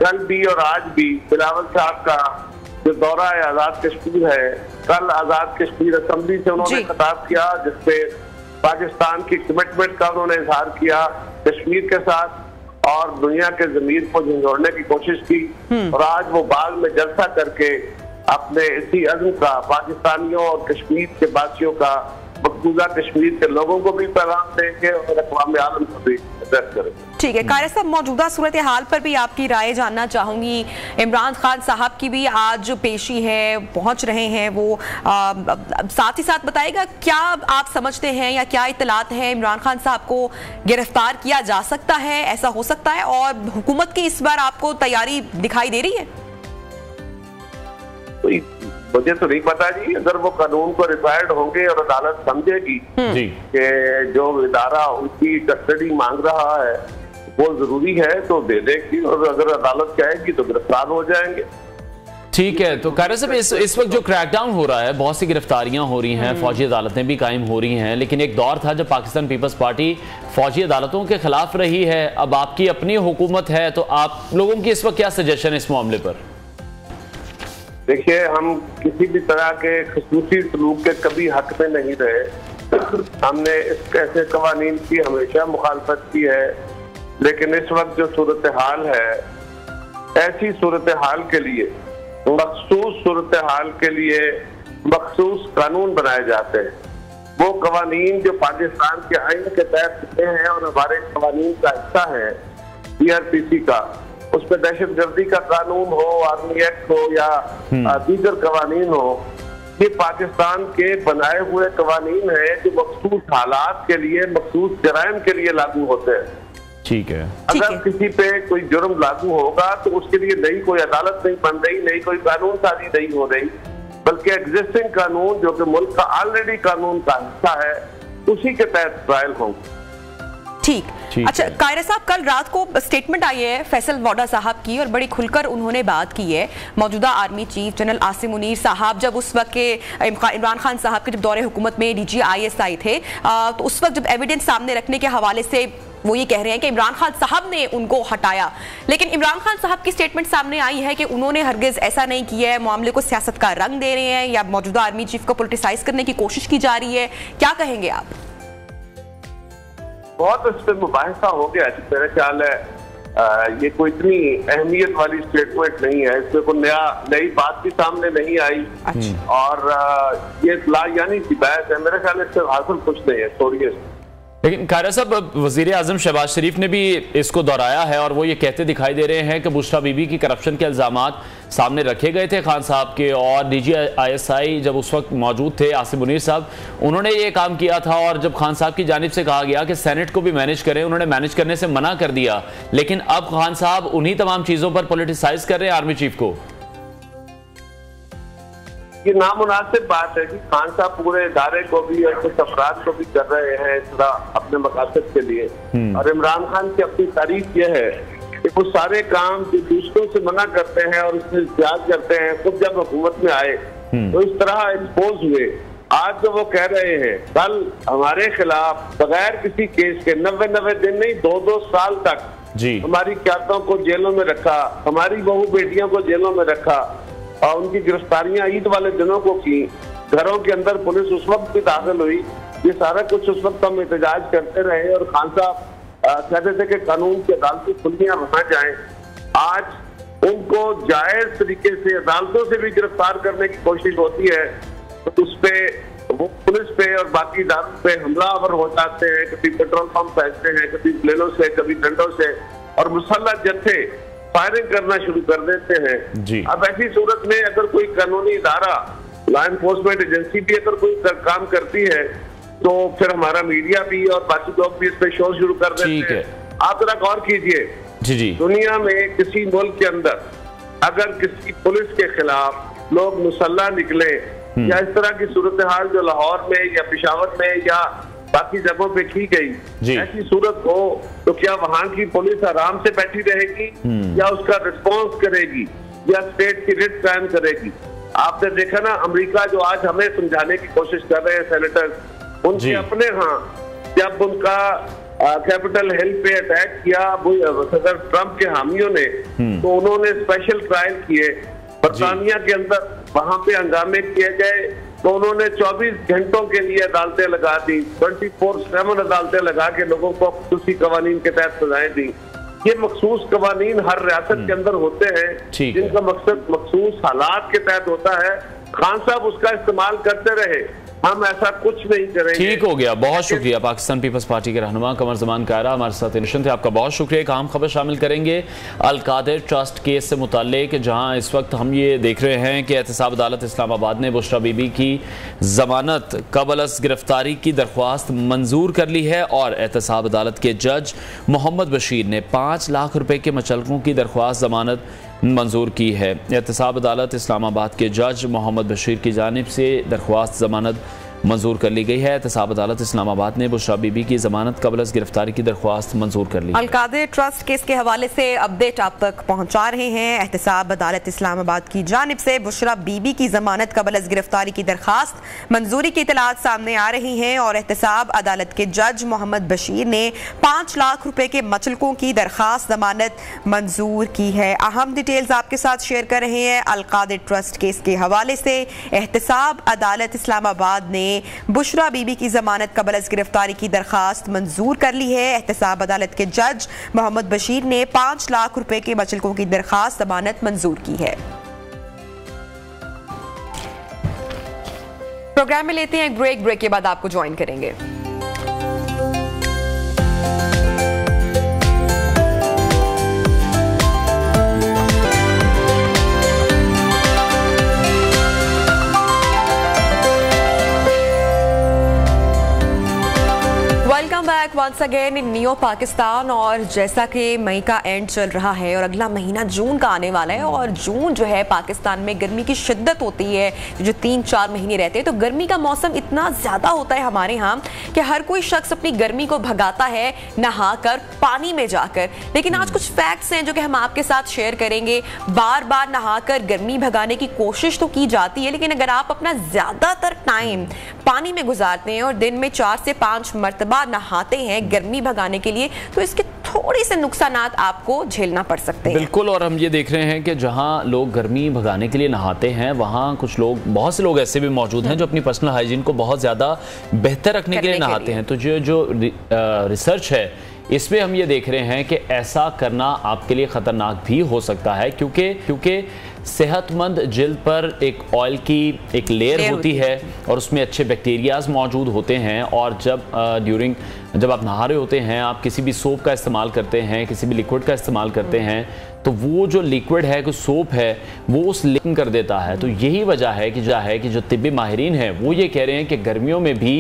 कल भी और आज भी बिलावल साहब का जो दौरा है आज़ाद कश्मीर है, कल आज़ाद कश्मीर असेंबली से उन्होंने खिताब किया, जिसपे पाकिस्तान की कमिटमेंट का उन्होंने इजहार किया कश्मीर के साथ, और दुनिया के ज़मीर को झंझोड़ने की कोशिश की, और आज वो बाग में जलसा करके अपने इसी अज़्म का पाकिस्तानियों और कश्मीर के वासियों का, मकबूजा कश्मीर के लोगों को भी पैगाम देंगे और अक़वाम आलम को भी एड्रेस करेंगे। ठीक है कायरा साहब, मौजूदा सूरत हाल पर भी आपकी राय जानना चाहूंगी। इमरान खान साहब की भी आज पेशी है, पहुंच रहे हैं वो, साथ ही साथ बताइएगा क्या आप समझते हैं या क्या इत्तलात है, इमरान खान साहब को गिरफ्तार किया जा सकता है, ऐसा हो सकता है, और हुकूमत की इस बार आपको तैयारी दिखाई दे रही है? मुझे तो नहीं पता जी, अगर वो कानून को रिक्वायर्ड होंगे और अदालत समझेगी कि जो इदारा उनकी कस्टडी मांग रहा है वो जरूरी है तो दे देगी, और अगर अदालत चाहेगी तो गिरफ्तार हो जाएंगे। ठीक है, तो कायरा साहब इस वक्त जो क्रैकडाउन हो रहा है, बहुत सी गिरफ्तारियां हो रही हैं, फौजी अदालतें भी कायम हो रही हैं, लेकिन एक दौर था जब पाकिस्तान पीपल्स पार्टी फौजी अदालतों के खिलाफ रही है। अब आपकी अपनी हुकूमत है, तो आप लोगों की इस वक्त क्या सजेशन है इस मामले पर? देखिए, हम किसी भी तरह के खसूसी सलूक के कभी हक में नहीं रहे। हमने इस ऐसे कवानीन की हमेशा मुखालफत की है, लेकिन इस वक्त जो सूरत हाल है, ऐसी सूरत हाल के लिए, मखसूस सूरत हाल के लिए मखसूस कानून बनाए जाते हैं। वो कवानीन जो पाकिस्तान के आइन के तहत होते हैं और हमारे कवानीन का हिस्सा है CRPC का, उस पर दहशतगर्दी का कानून हो, आर्मी एक्ट हो या दीगर कवानीन हो, ये पाकिस्तान के बनाए हुए कवानीन है जो मखसूस हालात के लिए, मखसूस जराइम के लिए लागू होते हैं। ठीक है, अगर किसी पे कोई जुर्म लागू होगा तो उसके लिए नई कोई अदालत नहीं बन रही, नई कोई कानून साजी नहीं हो रही, बल्कि एग्जिस्टिंग कानून जो कि मुल्क का ऑलरेडी कानून का हिस्सा है, उसी के तहत ट्रायल होंगे। ठीक। अच्छा कायरा साहब, कल रात को स्टेटमेंट आई है फैसल वोडा साहब की और बड़ी खुलकर उन्होंने बात की है। मौजूदा army chief general Asim Munir साहब जब उस वक्त के इमरान खान साहब के जब दौरे हुकूमत में DG ISI थे, तो उस वक्त जब एविडेंस सामने रखने के हवाले से वो ये कह रहे हैं कि इमरान खान साहब ने उनको हटाया, लेकिन इमरान खान साहब की स्टेटमेंट सामने आई है कि उन्होंने हरगिज ऐसा नहीं किया है, मामले को सियासत का रंग दे रहे हैं या मौजूदा आर्मी चीफ को पॉलिटिसाइज करने की कोशिश की जा रही है। क्या कहेंगे आप? बहुत इस पर मुबाहिसा हो गया। मेरा ख्याल है ये कोई इतनी अहमियत वाली स्टेटमेंट नहीं है, इसमें कोई नई बात भी सामने नहीं आई। और ये यानी सी बात है, मेरे ख्याल इससे हासिल कुछ नहीं है, छोड़िए। लेकिन कायरा साहब, वज़ीर आज़म शहबाज शरीफ ने भी इसको दोहराया है और वो ये कहते दिखाई दे रहे हैं कि बुशरा बीबी की करप्शन के इल्ज़ामात सामने रखे गए थे खान साहब के, और DG ISI जब उस वक्त मौजूद थे आसिम मुनीर साहब, उन्होंने ये काम किया था। और जब खान साहब की जानिब से कहा गया कि सेनेट को भी मैनेज करें, उन्होंने मैनेज करने से मना कर दिया, लेकिन अब खान साहब उन्हीं तमाम चीज़ों पर पॉलिटिसाइज कर रहे हैं आर्मी चीफ को। ये नामुनासिब बात है कि खान साहब पूरे इदारे को भी और कुछ अफराद को भी कर रहे हैं इस तरह अपने मकासद के लिए। और इमरान खान की अपनी तारीफ यह है कि वो सारे काम जो दूसरों से मना करते हैं और उसमें इख्तियार करते हैं, खुद जब हुकूमत में आए तो इस तरह एक्सपोज हुए। आज जो वो कह रहे हैं, कल हमारे खिलाफ बगैर किसी केस के 90 दिन नहीं 2-2 साल तक हमारी क़यादतों को जेलों में रखा, हमारी बहू बेटियों को जेलों में रखा और उनकी गिरफ्तारियां ईद वाले दिनों को की। घरों के अंदर पुलिस उस वक्त भी दाखिल हुई। ये सारा कुछ उस वक्त हम एहतजाज करते रहे और खान साहब कहते थे कि कानून की अदालतें खुलियां बना जाएं। आज उनको जायज तरीके से अदालतों से भी गिरफ्तार करने की कोशिश होती है, तो उस पे वो पुलिस पे और बाकी इदारों पे हमलावर हो जाते हैं। कभी पेट्रोल पंप फेंकते हैं, कभी प्लेनों से, कभी डंडों से, और मुसल्लह जत्थे फायरिंग करना शुरू कर देते हैं। अब ऐसी सूरत में अगर कोई कानूनी इदारा, लॉ एनफोर्समेंट एजेंसी भी अगर कोई काम करती है, तो फिर हमारा मीडिया भी और बाकी लोग भी इस पे शो शुरू कर देते हैं। आप जरा गौर कीजिए, दुनिया में किसी मुल्क के अंदर अगर किसी पुलिस के खिलाफ लोग मुसल्ला निकले या इस तरह की सूरत हाल जो लाहौर में या पेशावर में या बाकी जगहों पे की गई, ऐसी सूरत हो तो क्या वहां की पुलिस आराम से बैठी रहेगी या उसका रिस्पॉन्स करेगी या स्टेट की रिट कायम करेगी? आपने देखा ना, अमेरिका जो आज हमें समझाने की कोशिश कर रहे हैं सेनेटर्स, उनके अपने यहाँ जब उनका कैपिटल हिल पे अटैक किया सदर ट्रंप के हामियों ने, तो उन्होंने स्पेशल ट्रायल किए। बरतानिया के अंदर वहां पे हंगामे किए गए, तो उन्होंने 24 घंटों के लिए अदालतें लगा दी, 24/7 अदालतें लगा के लोगों को खुसूसी कवानीन के तहत सजाएं दी। ये मखसूस कवानीन हर रियासत के अंदर होते हैं, जिनका मकसद मखसूस हालात के तहत होता है। खान साहब उसका इस्तेमाल करते रहे, हम ऐसा कुछ नहीं करेंगे। ठीक हो गया, बहुत शुक्रिया। पाकिस्तान पीपल्स पार्टी के रहनुमा कमर जमान कायरा हमारे साथ थे, आपका बहुत शुक्रिया। एक अहम खबर शामिल करेंगे अल कादिर ट्रस्ट केस से मुताल्लिक, जहां इस वक्त हम ये देख रहे हैं कि एहतसाब अदालत इस्लामाबाद ने बुशरा बीबी की जमानत कबल-अज़ गिरफ्तारी की दरख्वास्त मंजूर कर ली है और एहतसाब अदालत के जज मोहम्मद बशीर ने 5 लाख रुपए के मुचल्लकों की दरख्वास्त जमानत मंजूर की है। एहतसाब अदालत इस्लामाबाद के जज मोहम्मद बशीर की जानिब से दरख्वास्त जमानत मंजूर कर ली गई है। एहतसाब अदालत इस्लामाबाद ने बुशरा बीबी की जमानत कबल गिरफ्तारी की दरख्वास्त मंजूर कर ली। अलकादिर ट्रस्ट केस के हवाले से अपडेट आप तक पहुंचा रहे हैं। एहतसाब अदालत इस्लामाबाद की जानिब से बुशरा बीबी की जमानत कबल गिरफ्तारी की दरख्वास्त मंजूरी की इतलात सामने आ रही हैं और एहतसाब अदालत के जज मोहम्मद बशीर ने 5 लाख रुपए के मचलकों की दरख्वास्त जमानत मंजूर की है। अहम डिटेल्स आपके साथ शेयर कर रहे हैं। अलकादिर ट्रस्ट केस के हवाले से एहतसाब अदालत इस्लामाबाद ने बुशरा बीबी की जमानत कबल गिरफ्तारी की दरख्वास्त मंजूर कर ली है। एहतसाब अदालत के जज मोहम्मद बशीर ने 5 लाख रुपए के मचलकों की दरख्वास्त जमानत मंजूर की है। प्रोग्राम में लेते हैं एक ब्रेक के बाद आपको ज्वाइन करेंगे। Welcome back once again in new Pakistan. और जैसा कि मई का एंड चल रहा है और अगला महीना जून का आने वाला है और जून जो है पाकिस्तान में गर्मी की शिद्दत होती है जो 3-4 महीने रहते हैं, तो गर्मी का मौसम इतना ज़्यादा होता है हमारे यहाँ कि हर कोई शख्स अपनी गर्मी को भगाता है नहाकर, पानी में जाकर। लेकिन आज कुछ फैक्ट्स हैं जो कि हम आपके साथ शेयर करेंगे। बार बार नहाकर गर्मी भगाने की कोशिश तो की जाती है, लेकिन अगर आप अपना ज़्यादातर टाइम पानी में गुजारते हैं और दिन में 4 से 5 मरतबा नहाते हैं गर्मी भगाने के लिए, तो इसके थोड़े से नुकसानात आपको झेलना पड़ सकते हैं। बिल्कुल। और हम ये देख रहे हैं कि जहां लोग गर्मी भगाने के लिए नहाते हैं वहां कुछ लोग, बहुत से लोग ऐसे भी मौजूद हैं जो अपनी पर्सनल हाइजीन को बहुत ज़्यादा बेहतर रखने के लिए नहाते हैं। तो जो रिसर्च है इसमें हम ये देख रहे हैं कि ऐसा करना आपके लिए ख़तरनाक भी हो सकता है, क्योंकि सेहतमंद जिल्द पर एक ऑयल की एक लेयर होती है और उसमें अच्छे बैक्टीरियाज मौजूद होते हैं। और जब आप नहा रहे होते हैं, आप किसी भी सोप का इस्तेमाल करते हैं, किसी भी लिक्विड का इस्तेमाल करते हैं, तो वो जो लिक्विड है, कोई सोप है, वो उस लिंक कर देता है। तो यही वजह है कि जो तिब्बी माहिरीन हैं वो ये कह रहे हैं कि गर्मियों में भी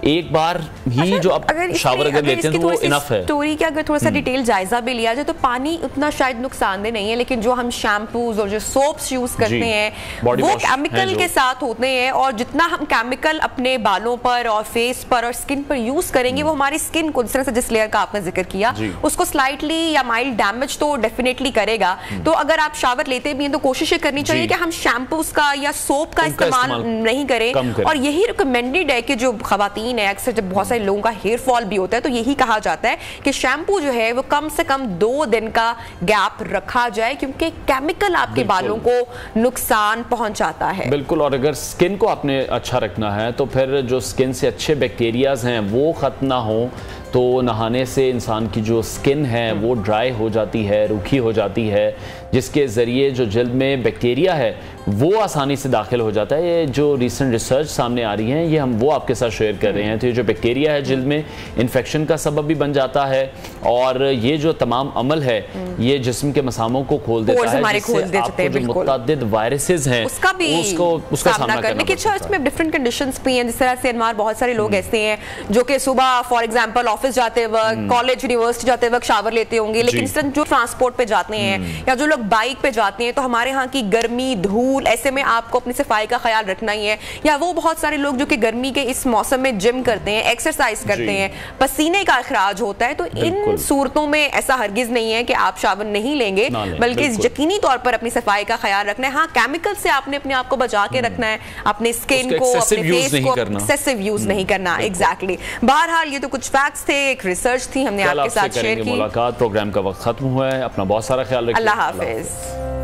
एक बार ही जो आप शावर अगर लेते हैं तो वो इनफ है। स्टोरी का अगर थोड़ा सा डिटेल जायजा भी लिया जाए तो पानी उतना शायद नुकसानदेह नहीं है, लेकिन जो हम शैम्पूज और जो सोप्स यूज करते हैं वो केमिकल के साथ होते हैं। और जितना हम केमिकल अपने बालों पर और फेस पर और स्किन पर यूज करेंगे वो हमारी स्किन को, जिस लेयर का आपने जिक्र किया, उसको स्लाइटली या माइल्ड डैमेज तो डेफिनेटली करेगा। तो अगर आप शावर लेते भी हैं तो कोशिश करनी चाहिए कि हम शैम्पूज का या सोप का इस्तेमाल नहीं करें। और यही रिकमेंडेड है कि जो खवातीन है, अक्सर जब बहुत सारे लोगों का हेयर फॉल भी होता है तो यही कहा जाता है कि शैम्पू जो है वो कम से कम 2 दिन का गैप रखा जाए, क्योंकि केमिकल आपके बालों को नुकसान पहुंचाता है। बिल्कुल। और अगर स्किन को आपने अच्छा रखना है तो फिर जो स्किन से अच्छे बैक्टीरियाज हैं वो खत्म ना हो, तो नहाने से इंसान की जो स्किन है वो ड्राई हो जाती है, रूखी हो जाती है, जिसके ज़रिए जो जल्द में बैक्टीरिया है वो आसानी से दाखिल हो जाता है। ये जो रिसेंट रिसर्च सामने आ रही है ये हम वो आपके साथ शेयर कर रहे हैं। तो ये जो बैक्टीरिया है जल्द में इन्फेक्शन का सबब भी बन जाता है और ये जो तमाम अमल है ये जिस्म के मसामों को खोल देता है, जिससे आपको जो मुतअद्दिद वायरसेस हैं उसका सामना करने की। अच्छा, इसमें डिफरेंट कंडीशंस भी हैं। जिस तरह से अनवार बहुत सारे लोग ऐसे हैं जो कि सुबह फॉर एग्जांपल ऑफिस जाते वक्त, कॉलेज यूनिवर्सिटी जाते वक्त शावर लेते होंगे, लेकिन इस तरह जो ट्रांसपोर्ट पे जाते हैं या जो लोग बाइक पे जाते हैं, तो हमारे यहाँ की गर्मी, धूल, ऐसे में आपको अपनी सफाई का ख्याल रखना ही है। या वो बहुत सारे लोग जो कि गर्मी के इस मौसम में जिम करते हैं, एक्सरसाइज करते हैं, पसीने का अखराज होता है, तो इन सूरतों में ऐसा हरगिज नहीं है कि आप शावर नहीं लेंगे, बल्कि यकीनी तौर पर अपनी सफाई का ख्याल रखना है। हाँ, केमिकल से आपने अपने आप को बचा के रखना है, अपने स्किन को, अपने फेस को एक्सेसिव यूज नहीं करना। एग्जैक्टली। बहरहाल ये तो कुछ फैक्ट्स थे, एक रिसर्च थी, हमने आपके साथ शेयर की। मुलाकात, प्रोग्राम का वक्त खत्म हुआ है। अपना बहुत सारा ख्याल रखिए। अल्लाह हाफिज।